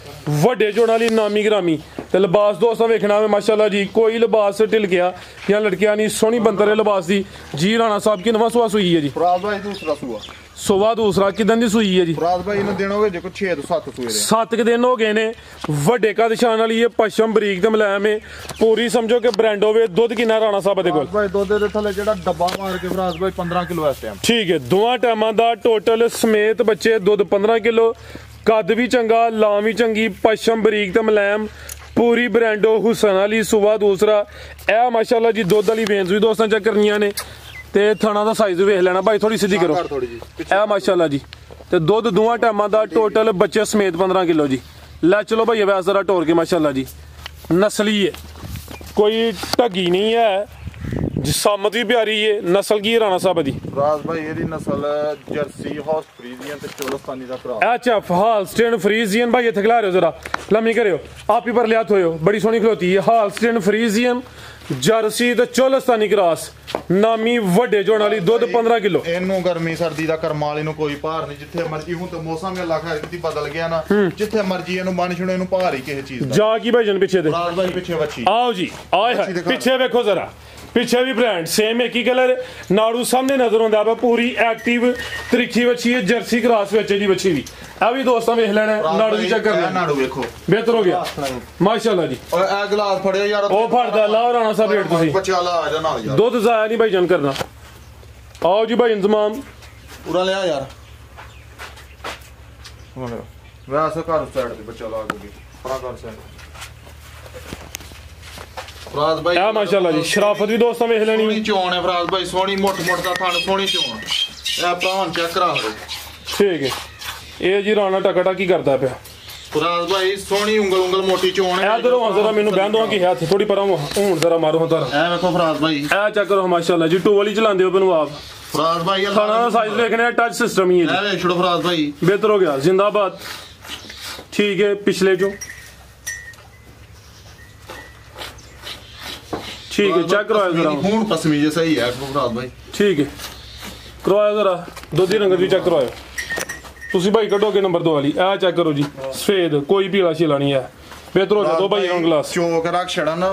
ਵੱਡੇ ਜੋੜਾਂ ਵਾਲੀ ਨਾਮੀ ਗ੍ਰਾਮੀ ਤੇ ਲਿਬਾਸ ਦੋਸਤਾਂ ਵੇਖਣਾ ਵੇ ਮਾਸ਼ਾਅੱਲਾ ਜੀ। ਕੋਈ ਲਿਬਾਸ ਢਿਲ ਗਿਆ ਜਾਂ ਲਟਕਿਆ ਨਹੀਂ, ਸੋਹਣੀ ਬੰਤਰ ਹੈ ਲਿਬਾਸ ਦੀ ਜੀ। ਰਾਣਾ ਸਾਹਿਬ ਕੀ ਨਵਾਂ ਸੁਆ ਸੂਈ ਹੈ ਜੀ ਫਰਾਜ਼ ਭਾਈ ਦੂਸਰਾ ਸੂਆ ਸਵਾ ਦੂਸਰਾ ਕਿਦਾਂ ਦੀ ਸੂਈ ਹੈ ਜੀ ਫਰਾਜ਼ ਭਾਈ ਇਹਨੂੰ ਦਿਨ ਹੋ ਗਏ ਜੇ ਕੋ 6 ਤੋਂ 7 ਸੂਏ ਦੇ 7 ਦਿਨ ਹੋ ਗਏ ਨੇ। ਵੱਡੇ ਕਦ ਸ਼ਾਨ ਵਾਲੀ ਇਹ ਪਸ਼ਮ ਬਰੀਕ ਤੇ ਮੁਲਾਇਮ ਹੈ ਪੂਰੀ, ਸਮਝੋ ਕਿ ਬ੍ਰਾਂਡ ਹੋਵੇ। ਦੁੱਧ ਕਿੰਨਾ ਰਾਣਾ ਸਾਹਿਬ ਦੇ ਕੋਲ ਭਾਈ ਦੁੱਧ ਦੇ ਥੱਲੇ ਜਿਹੜਾ ਡੱਬਾ ਮਾਰ ਕੇ ਫਰਾਜ਼ ਭਾਈ 15 ਕਿਲੋ ਇਸ ਟਾਈਮ ਠੀਕ ਹੈ। ਦੋਵਾਂ ਟਾਈਮਾਂ ਦਾ ਟੋਟਲ ਸਮੇਤ ਬੱਚੇ ਦੁੱਧ 15 ਕਿਲੋ। ਕੱਦ ਵੀ ਚੰਗਾ, ਲਾਂ ਵੀ ਚੰਗੀ, ਪਸ਼ਮ ਬਰੀਕ ਤੇ ਮੁਲਾਇਮ, ਪੂਰੀ ਬ੍ਰਾਂਡੋ ਹੁਸਨ ਵਾਲੀ ਸੁਵਾ ਦੂਸਰਾ। ਇਹ ਮਾਸ਼ਾਅੱਲਾ ਜੀ ਦੁੱਧ ਵਾਲੀ ਵੇਨਸ ਵੀ ਦੋਸਤਾਂ ਚੈੱਕ ਕਰਨੀਆਂ ਨੇ ਤੇ ਥਣਾ ਦਾ ਸਾਈਜ਼ ਵੇਖ ਲੈਣਾ ਭਾਈ, ਥੋੜੀ ਸਿੱਧੀ ਕਰੋ। ਇਹ ਮਾਸ਼ਾਅੱਲਾ ਜੀ ਤੇ ਦੁੱਧ ਦੋਵਾਂ ਟਾਈਮਾਂ ਦਾ ਟੋਟਲ ਬੱਚੇ ਸਮੇਤ 15 ਕਿਲੋ ਜੀ। ਲੈ ਚਲੋ ਭਾਈ ਵੈਸ ਜ਼ਰਾ ਟੋਰ ਕੇ ਮਾਸ਼ਾਅੱਲਾ ਜੀ। ਨਸਲੀ ਹੈ, ਕੋਈ ਢੱਗੀ ਨਹੀਂ ਹੈ, ਜਿਸਾਮਤ ਵੀ ਪਿਆਰੀ ਹੈ। ਨਸਲ ਕੀ ਰਾਣਾ ਸਾਹਿਬ ਦੀ ਫਰਾਜ਼ ਭਾਈ ਇਹਦੀ ਨਸਲ ਜਰਸੀ ਹਾਊਸ ਫਰੀਜ਼ੀਅਨ ਤੇ ਚੋਲਸਤਾਨੀ ਦਾ ਭਰਾ। अच्छा हालस्टेन फ्रीजियन भाई इत्थे खिला रहे हो जरा लम्मी करियो आप ही पर लिया होयो बड़ी सोहनी खलोती है। हालस्टेन फ्रीजियन जर्सी ते चोलस्तानी क्रॉस नामी ਵੱਡੇ ਜੋੜ ਵਾਲੀ ਦੁੱਧ 15 ਕਿਲੋ। ਇਹਨੂੰ ਗਰਮੀ ਸਰਦੀ ਦਾ ਕਰਮ ਵਾਲੀ ਨੂੰ ਕੋਈ ਭਾਰ ਨਹੀਂ, ਜਿੱਥੇ ਮਰਜੀ ਹੁਣ ਤੇ ਮੌਸਮ ਅੱਲਾ ਖੈਰ ਕੀਤੀ ਬਦਲ ਗਿਆ ਨਾ, ਜਿੱਥੇ ਮਰਜੀ ਇਹਨੂੰ ਬੰਨ ਛੁਣੇ ਇਹਨੂੰ ਭਾਰ ਹੀ ਕਿਸੇ ਚੀਜ਼ ਦਾ। ਜਾ ਕੀ ਭਾਈਜਨ ਪਿੱਛੇ ਦੇ ਫਰਾਜ਼ ਭਾਈ ਪਿੱਛੇ ਬੱਚੀ आओ जी आए है पिछे वेखो जरा पिछे भी ब्रांड सेम एक ही कलर नाड़ू सामने नजर आंदा है पूरी एक्टिव त्रिखी बच्ची है जर्सी क्रॉस विच दी बच्ची भी ਆ ਵੀ ਦੋਸਤਾਂ ਵੇਖ ਲੈਣਾ ਨਾੜੂ ਵੀ ਚੈੱਕ ਕਰਨਾ ਨਾੜੂ ਵੇਖੋ ਬਿਹਤਰ ਹੋ ਗਿਆ ਮਾਸ਼ਾਅੱਲਾ ਜੀ ਓਏ ਇਹ ਗਲਾਸ ਫੜਿਓ ਯਾਰ ਉਹ ਫੜਦਾ ਲਾ ਰਾਣਾ ਸਾਹਿਬ ਰੇਟ ਤੁਸੀਂ ਬੱਚਾ ਲਾ ਆ ਜਾ ਨਾਲ ਯਾਰ ਦੁੱਧ ਜ਼ਾਇਆ ਨਹੀਂ ਭਾਈ ਜਾਨ ਕਰਨਾ ਆਓ ਜੀ ਭਾਈ ਇੰਤਜ਼ਾਮ ਪੂਰਾ ਲਿਆ ਯਾਰ ਵੈਸੇ ਘਰ ਸਾਈਡ ਤੇ ਬੱਚਾ ਲਾ ਕੇ ਪਰਾ ਕਰ ਸਾਈਡ ਫਰਾਜ਼ ਭਾਈ ਆ ਮਾਸ਼ਾਅੱਲਾ ਜੀ ਸ਼ਰਾਫਤ ਵੀ ਦੋਸਤਾਂ ਵੇਖ ਲੈਣੀ ਸੋਹਣੀ ਚੋਣ ਹੈ ਫਰਾਜ਼ ਭਾਈ ਸੋਹਣੀ ਮੋਟ ਦਾ ਥਣ ਸੋਹਣੀ ਚੋਣ ਇਹ ਭਾਂ ਚੈੱਕ ਕਰਾ ਲਓ ਠੀਕ ਹੈ ਇਹ ਜੀ ਰਾਣਾ ਟਕਟਾ ਕੀ ਕਰਦਾ ਪਿਆ ਫਰਾਜ਼ ਭਾਈ ਸੋਹਣੀ ਉਂਗਲ ਮੋਟੀ ਚੋਣ ਹੈ ਇਧਰੋਂ ਜ਼ਰਾ ਮੈਨੂੰ ਬਹਿਣ ਦੋ ਕਿ ਹੱਥ ਥੋੜੀ ਪਰਾਂ ਹੁਣ ਜ਼ਰਾ ਮਾਰੋ ਹਾਂ ਤਾਰਾ ਇਹ ਵੇਖੋ ਫਰਾਜ਼ ਭਾਈ ਇਹ ਚੈੱਕ ਕਰੋ ਮਾਸ਼ਾਅੱਲਾ ਜੀ ਟੂ ਵਾਲੀ ਚਲਾਉਂਦੇ ਹੋ ਬਨੂ ਆਪ ਫਰਾਜ਼ ਭਾਈ ਖਾਣਾ ਦਾ ਸਾਈਜ਼ ਦੇਖਣੇ ਟੱਚ ਸਿਸਟਮ ਹੀ ਹੈ ਇਹ ਵੇਖ ਛੋੜੋ ਫਰਾਜ਼ ਭਾਈ ਬਿਹਤਰ ਹੋ ਗਿਆ ਜ਼ਿੰਦਾਬਾਦ ठीक है पिछले जो ठीक है चेक करवाओ जरा खून पसमी जैसा ही है फराज भाई ठीक है करवाओ जरा दूधी रंगत भी चेक करवाओ तुसी भाई कटोगे नंबर 2 वाली आ चेक करो जी सफेद कोई पीला शीला नहीं है बेहतर हो गया दो भाई ग्लास चोक रख छड़न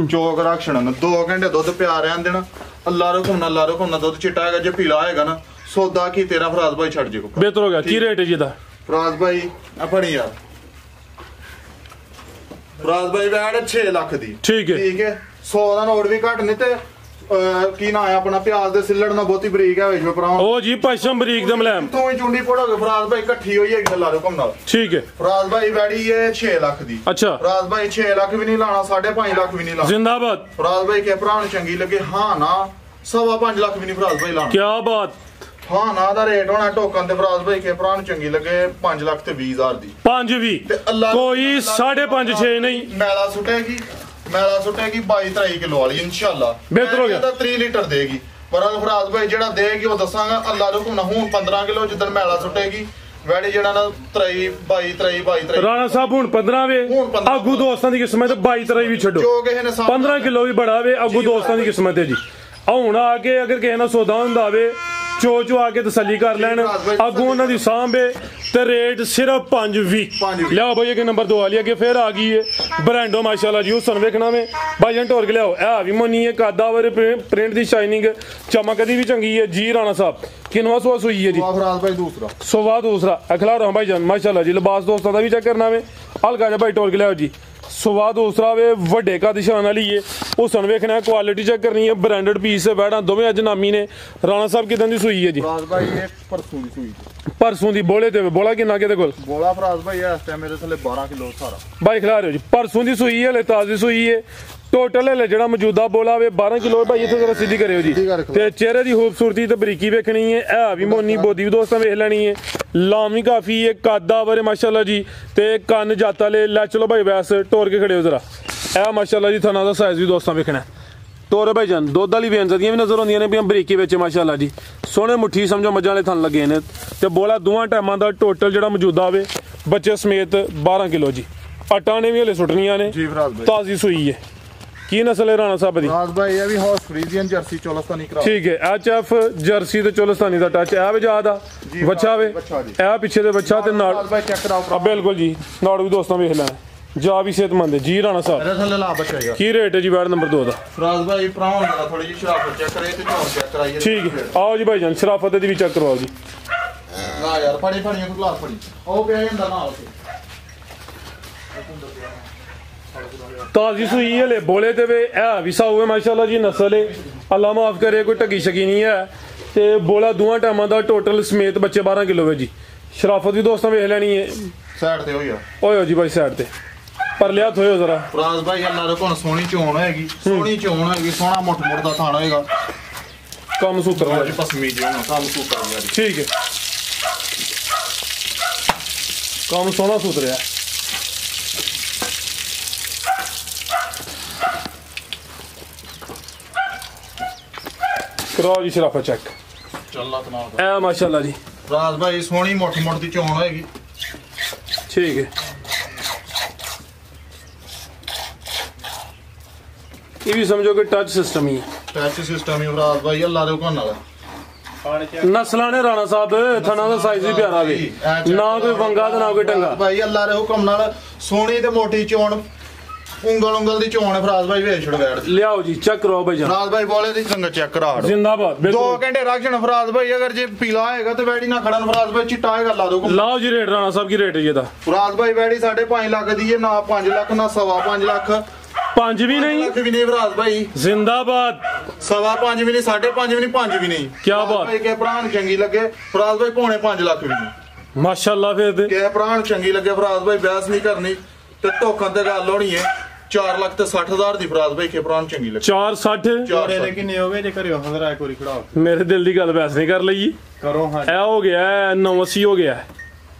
चोक रख छड़न 2 घंटे दुध पिया रहन देना अल्लाह रखना दुध चिट्टा है जो पीला है ना सौदा की तेरा फराज भाई छड़ जे बेहतर हो गया की रेट है जी दा फराज भाई अपनी यार फराज भाई बैठ 6 लाख दी ठीक है 100 ਦਾ ਨੋਟ ਵੀ ਘੱਟ ਨਹੀਂ ਤੇ ਕੀ ਨਾ ਆ ਆਪਣਾ ਪਿਆਜ਼ ਦੇ ਸਿੱਲੜ ਨਾਲ ਬਹੁਤੀ ਬਰੀਕ ਹੈ ਵਿੱਚ ਪਰਾਂ ਉਹ ਜੀ ਪਸ਼ਮ ਬਰੀਕ ਦੇ ਮਲੈਮ ਤੂੰ ਹੀ ਚੁੰਡੀ ਪੜੋਗੇ ਫਰਾਜ਼ ਭਾਈ ਇਕੱਠੀ ਹੋਈ ਹੈ ਗੱਲਾਂ ਰਕਮ ਨਾਲ ਠੀਕ ਹੈ ਫਰਾਜ਼ ਭਾਈ ਬੈੜੀ ਹੈ 6 ਲੱਖ ਦੀ ਅੱਛਾ ਫਰਾਜ਼ ਭਾਈ 6 ਲੱਖ ਵੀ ਨਹੀਂ ਲਾਣਾ 5.5 ਲੱਖ ਵੀ ਨਹੀਂ ਲਾਣਾ ਜ਼ਿੰਦਾਬਾਦ ਫਰਾਜ਼ ਭਾਈ ਕੇ ਭਰਾ ਨੂੰ ਚੰਗੀ ਲੱਗੇ ਹਾਂ ਨਾ 5.5 ਲੱਖ ਵੀ ਨਹੀਂ ਫਰਾਜ਼ ਭਾਈ ਲਾਣਾ ਕੀ ਬਾਤ ਹਾਂ ਨਾ ਦਾ ਰੇਟ ਹੋਣਾ ਟੋਕਨ ਤੇ ਫਰਾਜ਼ ਭਾਈ ਕੇ ਭਰਾ ਨੂੰ ਚੰਗੀ ਲੱਗੇ 5 ਲੱਖ ਤੇ 20000 ਦੀ 5 ਕੋਈ 5.5 6 ਨਹੀਂ ਮੈਲਾ ਸੁੱਟੇਗੀ 22-23 ਕਿਲੋ ਵਾਲੀ ਇਨਸ਼ਾਅੱਲਾ ਬਿਹਤਰ ਹੋ ਗਿਆ 3 ਲੀਟਰ ਦੇਗੀ ਪਰ ਫਰਾਜ਼ ਭਾਈ ਜਿਹੜਾ ਦੇਗੀ ਉਹ ਦੱਸਾਂਗਾ ਅੱਲਾ ਰੁਕਮ ਨਾ ਹੁਣ 15 ਕਿਲੋ ਜਿੱਦਣ ਮੈਲਾ ਸੁੱਟੇਗੀ ਵੈੜੀ ਜਿਹੜਾ ਨਾ 23 ਰਾਣਾ ਸਾਹਿਬ ਹੁਣ 15 ਵੇ ਆਗੂ ਦੋਸਤਾਂ ਦੀ ਕਿਸਮਤ 22-23 ਵੀ ਛੱਡੋ ਜੋ ਕਿਸੇ ਨੇ 15 ਕਿਲੋ ਵੀ ਬੜਾ ਵੇ ਆਗੂ ਦੋਸਤਾਂ ਦੀ ਕਿਸਮਤ ਹੈ ਜੀ ਹੁਣ ਆ ਕੇ ਅਗਰ ਕਿਸੇ ਨਾਲ ਸੌਦਾ ਹੁੰਦਾ ਵੇ ਚੋ ਆ ਕੇ ਤਸੱਲੀ ਕਰ ਲੈਣ ਅੱਗੋਂ ਉਹਨਾਂ ਦੀ ਸਾਂਭੇ ਤੇ ਰੇਟ ਸਿਰਫ 5.20 ਲਿਆਓ ਭਾਈ ਕਿ ਨੰਬਰ 2 ਵਾਲੀ ਅੱਗੇ ਫੇਰ ਆ ਗਈ ਏ ਬ੍ਰਾਂਡੋ ਮਾਸ਼ਾਅੱਲਾ ਜੀ ਹੁਸਨ ਵੇਖਣਾ ਵੇ ਭਾਈਆਂ ਢੋਰ ਕੇ ਲਿਆਓ ਇਹ ਵੀ ਮੋਨੀ ਹੈ ਕਾਦਾਵਰ ਪ੍ਰਿੰਟ ਦੀ ਸ਼ਾਈਨਿੰਗ ਚਮਕ ਦੀ ਵੀ ਚੰਗੀ ਹੈ ਜੀ ਰਾਣਾ ਸਾਹਿਬ ਕਿਨਵਾ ਸੋਸ ਹੋਈ ਹੈ ਜੀ ਫਰਾਜ਼ ਭਾਈ ਦੂਸਰਾ ਸਵਾ ਦੂਸਰਾ ਅਖਲਾ ਰਹਾ ਭਾਈ ਜਾਨ ਮਾਸ਼ਾਅੱਲਾ ਜੀ ਲਿਬਾਸ ਦੋਸਤਾਂ ਦਾ ਵੀ ਚੈੱਕ ਕਰਨਾ ਵੇ ਹਲਕਾ ਜਿਹਾ ਭਾਈ ਢੋਰ ਕੇ ਲਿਆਓ ਜੀ ਸਵਾ ਦੂਸਰਾ ਵੇ ਵੱਡੇ ਕਾ ਨਿਸ਼ਾਨ ਵਾਲੀ ਏ ਹੁਸਨ ਵੇਖਣਾ ਕੁਆਲਿਟੀ ਚੈੱਕ ਕਰਨੀ ਹੈ ਬ੍ਰਾਂਡਡ ਪੀਸ ਹੈ ਬੈਠਾ ਦੋਵੇਂ ਅੱਜ ਨਾਮੀ ਨੇ ਰਾਣਾ ਸਾਹਿਬ ਕਿਦਾਂ ਦੀ ਸੂਈ ਹੈ ਜੀ ਫਰਾਜ਼ ਭਾਈ ਇਹ ਪਰਸੋਂ ਦੀ ਸੂਈ ਪਰਸੋਂ ਦੀ ਬੋਲੇ ਤੇ ਬੋਲਾ ਕਿੰਨਾ ਕਿਹਦੇ ਕੋਲ ਬੋਲਾ ਫਰਾਜ਼ ਭਾਈ ਇਸ ਟਾਈਮ ਮੇਰੇ ਥੱਲੇ 12 ਕਿਲੋ ਸਾਰਾ ਭਾਈ ਖਿਲਾ ਰਹੇ ਹੋ ਜੀ ਪਰਸੋਂ ਦੀ ਸੂਈ ਹੈ ਹਲੇ ਤਾਜ਼ੀ ਸੂਈ ਹੈ ਟੋਟਲ ਹਲੇ ਜਿਹੜਾ ਮੌਜੂਦਾ ਬੋਲਾ ਵੇ 12 ਕਿਲੋ ਭਾਈ ਇੱਥੇ ਜ਼ਰਾ ਸਿੱਧੀ ਕਰਿਓ ਜੀ ਤੇ ਚਿਹਰੇ ਦੀ ਖੂਬਸੂਰਤੀ ਤੇ ਬਰੀਕੀ ਵੇਖਣੀ ਹੈ ਇਹ ਵੀ ਮੋਨੀ ਬੋਦੀ ਵੀ ਦੋਸਤਾਂ ਵੇਖ ਲੈਣੀ ਹੈ ਲਾਮ ਵੀ ਕਾਫੀ ਹੈ ਕਾਦਾ ਬਾਰੇ ਮਾਸ਼ਾਅੱਲਾ ਜੀ ਤੇ ਕੰਨ ਜਾਤਾ ਲੈ ਲੈ ਚਲੋ ਭਾਈ ਵੈਸ ਟੋਰ ਕੇ ਖੜੇ ਹੋ ਜ਼ਰਾ ਇਹ ਮਾਸ਼ਾਅੱਲਾ ਜੀ ਥਣਾ ਦਾ ਸਾਈਜ਼ ਵੀ ਦੋਸਤਾਂ ਵੇਖਣਾ ਤੋਰੇ ਭਾਈ ਜਾਨ ਦੁੱਧ ਵਾਲੀ ਵੇਂਜ਼ਦੀਆਂ ਵੀ ਨਜ਼ਰ ਆਉਂਦੀਆਂ ਨੇ ਪਿਆ ਬਰੀਕੀ ਵਿੱਚ ਮਾਸ਼ਾਅੱਲਾ ਜੀ ਸੋਹਣੇ ਮੁੱਠੀ ਸਮਝੋ ਮੱਝਾਂ ਵਾਲੇ ਥਣ ਲੱਗੇ ਨੇ ਤੇ ਬੋਲਾ ਦੋਵਾਂ ਟਾਈਮਾਂ ਦਾ ਟੋਟਲ ਜਿਹੜਾ ਮੌਜੂਦਾ ਵੇ ਬੱਚੇ ਸਮੇਤ 12 ਕਿਲੋ ਜੀ ਆਟਾ ਨੇ ਵੀ ਹਲੇ ਸੁੱਟਣੀਆਂ ਨੇ ਜੀ ਫਰਾਜ਼ ਭਾਈ ਤਾਜ਼ੀ ਸੂਈ ਹੈ ਕੀ ਨਸਲ ਹੈ ਰਾਣਾ ਸਾਹਿਬ ਦੀ ਫਰਾਜ਼ ਭਾਈ ਇਹ ਵੀ ਹਾਰਸ ਫਰੀਜ਼ੀਅਨ ਜਰਸੀ ਚੋਲਸਤਾਨੀ ਕਰਾ ਠੀਕ ਹੈ ਐਚਐਫ ਜਰਸੀ ਤੇ ਚੋਲਸਤਾਨੀ ਦਾ ਟੱਚ ਆ ਵਜਾਦ ਆ ਬੱਚਾ ਵੇ ਇਹ ਪਿੱਛੇ ਦੇ ਬੱਚਾ ਤੇ ਨਾਲ ਫਰਾਜ਼ ਭਾਈ ਚੈੱਕ ਕਰਾਓ ਬਿਲਕੁਲ ਜੀ ਨਾਲ ਵੀ ਦੋਸਤਾਂ ਵੇਖ ਲੈ ਜਾ ਵੀ ਸਿਹਤਮੰਦ ਹੈ ਜੀ ਰਾਣਾ ਸਾਹਿਬ ਇਹਦੇ ਥੱਲੇ ਲਾ ਬੱਚਾ ਯਾਰ ਕੀ ਰੇਟ ਹੈ ਜੀ ਵਾਰਡ ਨੰਬਰ 2 ਦਾ ਫਰਾਜ਼ ਭਾਈ ਭਰਾਵਾਂ ਦਾ ਥੋੜੀ ਜਿਹੀ ਸ਼ਰਾਫਤ ਚੈੱਕ ਕਰੇ ਤੇ ਝੋਲ ਚੈੱਕ ਕਰਾਈਏ ਠੀਕ ਹੈ ਆਓ ਜੀ ਭਾਈ ਜਾਨ ਸ਼ਰਾਫਤ ਦੀ ਵੀ ਚੈੱਕ ਕਰਵਾਓ ਜੀ ਨਾ ਯਾਰ ਫੜੀ ਤੂੰ ਗਲਾਸ ਫੜੀ ਉਹ ਪਿਆ ਜਾਂਦਾ ਨਾ ਉੱਥੇ ਤਾਜ਼ੀ ਸੂਈ ਹਲੇ ਬੋਲੇ ਤੇ ਵੇ ਇਹ ਵੀ ਸਾਊ ਹੈ ਮਾਸ਼ਾਅੱਲਾ ਜੀ ਨਸਲ ਹੈ ਅੱਲਾ ਮਾਫ ਕਰੇ ਕੋਈ ਢੱਗੀ ਸ਼ਕੀ ਨਹੀਂ ਹੈ ਤੇ ਬੋਲਾ ਦੋਵਾਂ ਟਾਈਮਾਂ ਦਾ ਟੋਟਲ ਸਮੇਤ ਬੱਚੇ 12 ਕਿਲੋ ਹੈ ਜੀ ਸ਼ਰਾਫਤ ਵੀ ਦੋਸਤਾਂ ਵੇਖ ਲੈਣੀ ਹੈ ਸਾਈਡ ਤੇ ਹੋ ਯਾਰ ਓਏ ਜੀ ਭਾਈ ਸਾਈਡ ਤੇ ਪਰ ਲਿਆ ਥੋਇਓ ਜ਼ਰਾ ਫਰਾਜ਼ ਭਾਈ ਅੱਲਾ ਦੇ ਕੋਲ ਸੋਹਣੀ ਚੋਣ ਹੋਏਗੀ ਸੋਹਣਾ ਮੁੱਠ ਦਾ ਥਾਣਾ ਹੋਏਗਾ ਕੰਮ ਸੂਤਰ ਅੱਜ ਪਸਮੀ ਜੀ ਹੋਣਾ ਕੰਮ ਸੂਤਰ ਯਾਰ ਠੀਕ ਹੈ ਕੰਮ ਸੋਹਣਾ ਸੁਤਰਿਆ ਕਰਾਓ ਜੀ ਸ਼ਰਾਫਾ ਚੈੱਕ ਚੱਲਾ ਤਨਾ ਐ ਮਾਸ਼ਾਅੱਲਾ ਜੀ ਫਰਾਜ਼ ਭਾਈ ਸੋਹਣੀ ਮੁੱਠ ਦੀ ਚੋਣ ਹੋਏਗੀ ਠੀਕ ਹੈ ਇਹ ਵੀ ਸਮਝੋ ਕਿ ਟੱਚ ਸਿਸਟਮ ਹੀ ਟੱਚ ਸਿਸਟਮ ਹੀ ਫਰਾਜ਼ ਭਾਈ ਅੱਲਾ ਦੇ ਕੋਲ ਨਾਲ ਨਸਲਾਂ ਨੇ ਰਾਣਾ ਸਾਹਿਬ ਥਣਾ ਦਾ ਸਾਈਜ਼ ਵੀ ਪਿਆਰਾ ਵੇ ਨਾ ਕੋਈ ਵੰਗਾ ਤੇ ਨਾ ਕੋਈ ਟੰਗਾ ਭਾਈ ਅੱਲਾ ਦੇ ਹੁਕਮ ਨਾਲ ਸੋਹਣੀ ਤੇ ਮੋਟੀ ਚੋਣ ਉਂਗਲ ਦੀ ਚੋਣ ਹੈ ਫਰਾਜ਼ ਭਾਈ ਵੇਚ ਛੜ ਵੈੜ ਲਿਆਓ ਜੀ ਚੈੱਕ ਕਰੋ ਭਾਈ ਜਾਨ ਫਰਾਜ਼ ਭਾਈ ਬੋਲੇ ਦੀ ਸੰਗਤ ਚੈੱਕ ਕਰਾ ਹੜੋ ਜ਼ਿੰਦਾਬਾਦ 2 ਘੰਟੇ ਰੱਖ ਜਣ ਫਰਾਜ਼ ਭਾਈ ਅਗਰ ਜੇ ਪੀਲਾ ਹੋਏਗਾ ਤੇ ਵੈੜੀ ਨਾ ਖੜਨ ਫਰਾਜ਼ ਭਾਈ ਚਿੱਟਾ ਹੋਏਗਾ ਲਾ ਦੋ ਲਾਓ ਜੀ ਰੇਟ ਰਾਣਾ ਸਾਹਿਬ ਕੀ ਰੇਟ ਹੈ ਇਹਦਾ ਫਰਾਜ਼ ਭਾਈ ਵੈੜੀ 5.5 ਲੱਖ ਦੀ ਹੈ ਨਾ 5 ਲੱਖ ਨਾ 5.5 ਲੱਖ 5 ਵੀ ਨਹੀਂ ਲੱਖ ਵੀ ਨਹੀਂ ਫਰਾਜ਼ ਭਾਈ ਜ਼ਿੰਦਾਬਾਦ 5.5 ਵੀ ਨਹੀਂ 5.5 ਵੀ ਨਹੀਂ 5 ਵੀ ਨਹੀਂ ਕੀ ਬਾਤ ਭਾਈ ਕੇ ਪ੍ਰਾਣ ਚੰਗੀ ਲੱਗੇ ਫਰਾਜ਼ ਭਾਈ ਪੌਣੇ 5 ਲੱਖ ਵੀ ਨਹੀਂ ਮਾਸ਼ਾਅੱਲਾ ਫੇਰ ਤੇ ਕਿ ਪ੍ਰਾਣ ਚੰਗੀ ਲੱਗੇ ਫਰਾਜ਼ ਭਾਈ ਬਹਿਸ ਨਹੀਂ ਕਰਨੀ ਤੇ ਧੋਖਾਂ ਤੇ ਗੱਲ ਹੋਣੀ ਹੈ 4 ਲੱਖ ਤੇ 60,000 ਦੀ ਫਰਾਜ਼ ਭਾਈ ਕੇ ਪ੍ਰਾਣ ਚੰਗੀ ਲੱਗੇ 460 ਜੋੜੇ ਦੇ ਕਿੰਨੇ ਹੋ ਗਏ ਜੇ ਕਰਿਓ ਹੰਗਰਾ ਇੱਕ ਵਾਰੀ ਖੜਾਓ ਮੇਰੇ ਦਿਲ ਦੀ ਗੱਲ ਵੈਸ ਨਹੀਂ ਕਰ ਲਈ ਕਰੋ ਹਾਂ ਇਹ ਹੋ ਗਿਆ 980 ਹੋ ਗਿਆ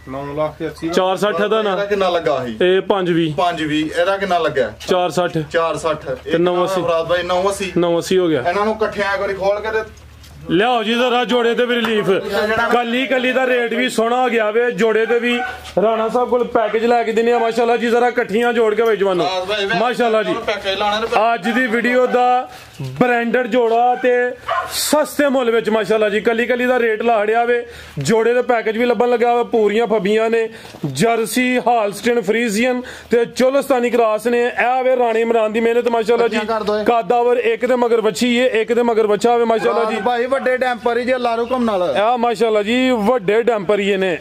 9 ਲੱਖ ਤੇ 80 460 ਦਾ ਨਾ ਇਹਦਾ ਕਿੰਨਾ ਲੱਗਾ ਸੀ ਇਹ 520 520 ਇਹਦਾ ਕਿੰਨਾ ਲੱਗਾ 460 460 ਤੇ 980 ਫਰਾਜ਼ ਭਾਈ 980 980 ਹੋ ਗਿਆ ਇਹਨਾਂ ਨੂੰ ਇਕੱਠਿਆਂ ਕਰੀ ਖੋਲ ਕੇ ਤੇ ਲਿਆਓ ਜੀ ਜ਼ਰਾ ਜੋੜੇ ਤੇ ਵੀ ਰਿਲੀਫ ਕੱਲੀ ਦਾ ਰੇਟ ਵੀ ਸੋਹਣਾ ਹੋ ਗਿਆ ਵੇ ਜੋੜੇ ਤੇ ਵੀ ਰਾਣਾ ਸਾਹਿਬ ਕੋਲ ਪੈਕੇਜ ਲੈ ਕੇ ਦਿੰਨੇ ਆ ਮਾਸ਼ਾਅੱਲਾ ਜੀ ਜ਼ਰਾ ਇਕੱਠੀਆਂ ਜੋੜ ਕੇ ਵੇਚ ਜਵਾਨੋ ਮਾਸ਼ਾਅੱਲਾ ਜੀ ਅੱਜ ਦੀ ਵੀਡੀਓ ਦਾ ਬ੍ਰਾਂਡਡ ਜੋੜਾ ਤੇ ਸਸਤੇ ਮੁੱਲ ਵਿੱਚ ਮਾਸ਼ਾਅੱਲਾ ਜੀ ਕੱਲੀ ਦਾ ਰੇਟ ਲਾੜਿਆ ਵੇ ਜੋੜੇ ਦੇ ਪੈਕੇਜ ਵੀ ਲੱਭਣ ਲੱਗਾ ਵੇ ਪੂਰੀਆਂ ਫੱਬੀਆਂ ਨੇ ਜਰਸੀ ਹਾਲਸਟਨ ਫਰੀਜ਼ੀਅਨ ਤੇ ਚੋਲਸਤਾਨੀ ਕਰਾਸ ਨੇ ਇਹ ਵੇ ਰਾਣੀ ਇਮਰਾਨ ਦੀ ਮਿਹਨਤ ਮਾਸ਼ਾਅੱਲਾ ਜੀ ਕਾਦਾਵਰ ਇੱਕ ਦੇ ਮਗਰ ਬੱਚੀ ਏ ਇੱਕ ਦੇ ਮਗਰ ਬੱਚਾ ਵੇ ਮਾਸ਼ਾਅੱਲਾ ਜੀ ਭਾਈ ਵੱਡੇ ਡੈਂਪਰ ਹੀ ਜੇ ਲਾਰੂ ਘੁੰਮ ਨਾਲ ਆ ਮਾਸ਼ਾਅੱਲਾ ਜੀ ਵੱਡੇ ਡੈਂਪਰ ਹੀ ਨੇ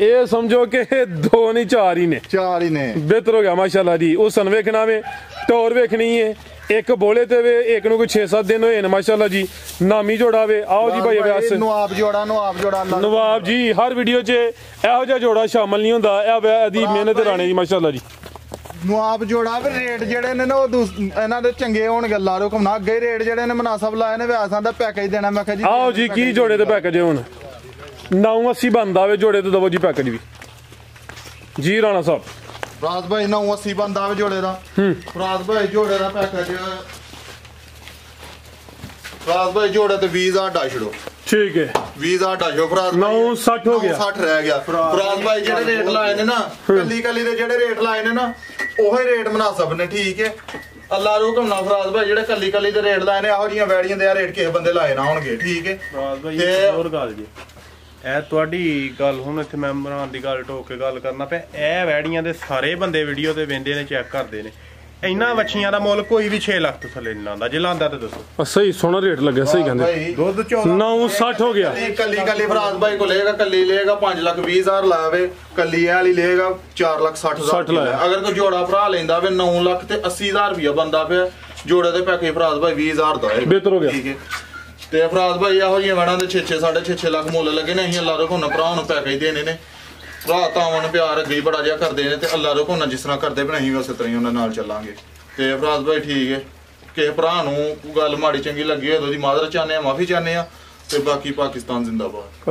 ਇਹ ਸਮਝੋ ਕਿ 2 ਨਹੀਂ 4 ਹੀ ਨੇ 4 ਹੀ ਨੇ ਬਿਹਤਰ ਹੋ ਗਿਆ ਮਾਸ਼ਾਅੱਲਾ ਜੀ ਉਹ ਸਨ ਵੇਖਣਾ ਵੇ ਟੌਰ ਵੇਖਣੀ ਏ ਇੱਕ ਬੋਲੇ ਤੇ ਵੇ ਇੱਕ ਨੂੰ ਕੋਈ 6-7 ਦਿਨ ਹੋਏ ਨੇ ਮਾਸ਼ਾਅੱਲਾ ਜੀ ਨਾਮੀ ਜੋੜਾ ਵੇ ਆਓ ਜੀ ਭਾਈ ਅਭਿਆਸ ਨਵਾਬ ਜੋੜਾ ਨਵਾਬ ਜੀ ਹਰ ਵੀਡੀਓ 'ਚ ਇਹੋ ਜਿਹਾ ਜੋੜਾ ਸ਼ਾਮਲ ਨਹੀਂ ਹੁੰਦਾ ਇਹ ਇਹਦੀ ਮਿਹਨਤ ਰਾਣੇ ਜੀ ਮਾਸ਼ਾਅੱਲਾ ਜੀ ਨਵਾਬ ਜੋੜਾ ਵੀ ਰੇਟ ਜਿਹੜੇ ਨੇ ਨਾ ਉਹ ਇਹਨਾਂ ਦੇ ਚੰਗੇ ਹੋਣ ਗੱਲਾਂ ਰੋ ਘੁੰਮਣਾ ਅੱਗੇ ਰੇਟ ਜਿਹੜੇ ਨੇ ਮਨਾਸਬ ਲਾਏ ਨੇ ਵਿਆਸਾਂ ਦਾ ਪੈਕੇਜ ਦੇਣਾ ਮੈਂ ਕਿਹਾ ਜੀ ਆਓ ਜੀ ਕੀ ਜੋੜੇ ਤੇ ਪੈਕੇਜ ਹੁਣ 980 ਬੰਦਾ ਵੇ ਜੋੜੇ ਤੇ ਦਵੋ ਜੀ ਪੈਕੇਜ ਵੀ ਜੀ ਰਾਣਾ ਸਾਹਿਬ ਫਰਾਜ਼ ਭਾਈ 980 ਬੰਦਾ ਵੇ ਜੋੜੇ ਦਾ ਫਰਾਜ਼ ਭਾਈ ਜੋੜੇ ਦਾ ਪੈਕੇਜ ਫਰਾਜ਼ ਭਾਈ ਜੋੜੇ ਤੇ 20000 ਡਾ ਛੜੋ ਠੀਕ ਹੈ 20000 ਡਾ ਛੋ ਫਰਾਜ਼ 960 ਹੋ ਗਿਆ 960 ਰਹਿ ਗਿਆ ਫਰਾਜ਼ ਭਾਈ ਜਿਹੜੇ ਰੇਟ ਲਾਏ ਨੇ ਨਾ ਕੱਲੀ ਦੇ ਜਿਹੜੇ ਰੇਟ ਲਾਏ ਨੇ ਨਾ ਉਹੀ ਰੇਟ ਮਨਾਸਬ ਨੇ ਠੀਕ ਹੈ ਅੱਲਾ ਰੋ ਘੁੰਮਣਾ ਫਰਾਜ਼ ਭਾਈ ਜਿਹੜੇ ਕੱਲੀ ਦੇ ਰੇਟ ਲਾਏ ਨੇ ਇਹੋ ਜੀਆਂ ਵੈੜੀਆਂ ਦੇ ਆ ਰੇਟ ਕਿਸੇ ਬੰਦੇ ਲਾਏ ਨਾ ਹੋਣਗੇ ਠੀਕ ਹੈ ਫਰਾਜ਼ ਭਾਈ ਹੋਰ ਗੱਲ ਜੀ ਇਹ ਤੁਹਾਡੀ ਗੱਲ ਹੁਣ ਇੱਥੇ ਮੈਂਬਰਾਂ ਦੀ ਗੱਲ ਟੋਕ ਕੇ ਗੱਲ ਕਰਨਾ ਪਿਆ ਇਹ ਵੈੜੀਆਂ ਦੇ ਸਾਰੇ ਬੰਦੇ ਵੀਡੀਓ ਤੇ ਵੇਂਦੇ ਨੇ ਚੈੱਕ ਕਰਦੇ ਨੇ ਇੰਨਾ ਵੱਛੀਆਂ ਦਾ ਮੁੱਲ ਕੋਈ ਵੀ 6 ਲੱਖ ਤੋਂ ਥੱਲੇ ਨਹੀਂ ਲਾਉਂਦਾ ਜੇ ਲਾਉਂਦਾ ਤੇ ਦੱਸੋ ਸਹੀ ਸੋਹਣਾ ਰੇਟ ਲੱਗਿਆ ਸਹੀ ਕਹਿੰਦੇ ਦੁੱਧ 960 ਹੋ ਗਿਆ ਕੱਲੀ ਫਰਾਜ਼ ਭਾਈ ਕੋ ਲਏਗਾ ਕੱਲੀ ਲਏਗਾ 5,20,000 ਲਾਵੇ ਕੱਲੀ ਇਹ ਵਾਲੀ ਲਏਗਾ 4,60,000 ਅਗਰ ਕੋਈ ਜੋੜਾ ਭਰਾ ਲੈਂਦਾ ਵੇ 9 ਲੱਖ ਤੇ 80,000 ਰੁਪਇਆ ਬੰਦਾ ਪਿਆ ਜੋੜੇ ਦੇ ਪੈਕੇ ਫਰਾਜ਼ ਭਾਈ 20,000 ਦਾ ਹੈ ਬਿਹਤਰ ਹੋ ਗਿਆ ਠੀਕ ਹੈ ਤੇ ਫਰਾਜ਼ ਭਾਈ ਇਹੋ ਜਿਹੀਆਂ ਵੜਾਂ ਦੇ 6 6.5 ਲੱਖ ਮੁੱਲ ਲੱਗੇ ਨੇ ਅਸੀਂ ਅੱਲਾ ਰਖੋਨਾ ਭਰਾ ਨੂੰ ਪੈਕੇਜ ਦੇਣੇ ਨੇ ਭਰਾ ਤਾਵਾਂ ਨੂੰ ਪਿਆਰ ਅੱਗੇ ਬੜਾ ਜਿਹਾ ਕਰਦੇ ਨੇ ਤੇ ਅੱਲਾ ਰਖੋਨਾ ਜਿਸ ਤਰ੍ਹਾਂ ਕਰਦੇ ਵੀ ਅਸੀਂ ਉਸੇ ਤਰ੍ਹਾਂ ਹੀ ਉਹਨਾਂ ਨਾਲ ਚੱਲਾਂਗੇ ਤੇ ਫਰਾਜ਼ ਭਾਈ ਠੀਕ ਹੈ ਕਿਸੇ ਭਰਾ ਨੂੰ ਗੱਲ ਮਾੜੀ ਚੰਗੀ ਲੱਗੀ ਹੋਵੇ ਉਹਦੀ ਮਾਦਰ ਚਾਹੁੰਦੇ ਆ ਮਾਫੀ ਚਾਹੁੰਦੇ ਆ ਤੇ ਬਾਕੀ ਪਾਕਿਸਤਾਨ ਜ਼ਿੰਦਾਬਾਦ।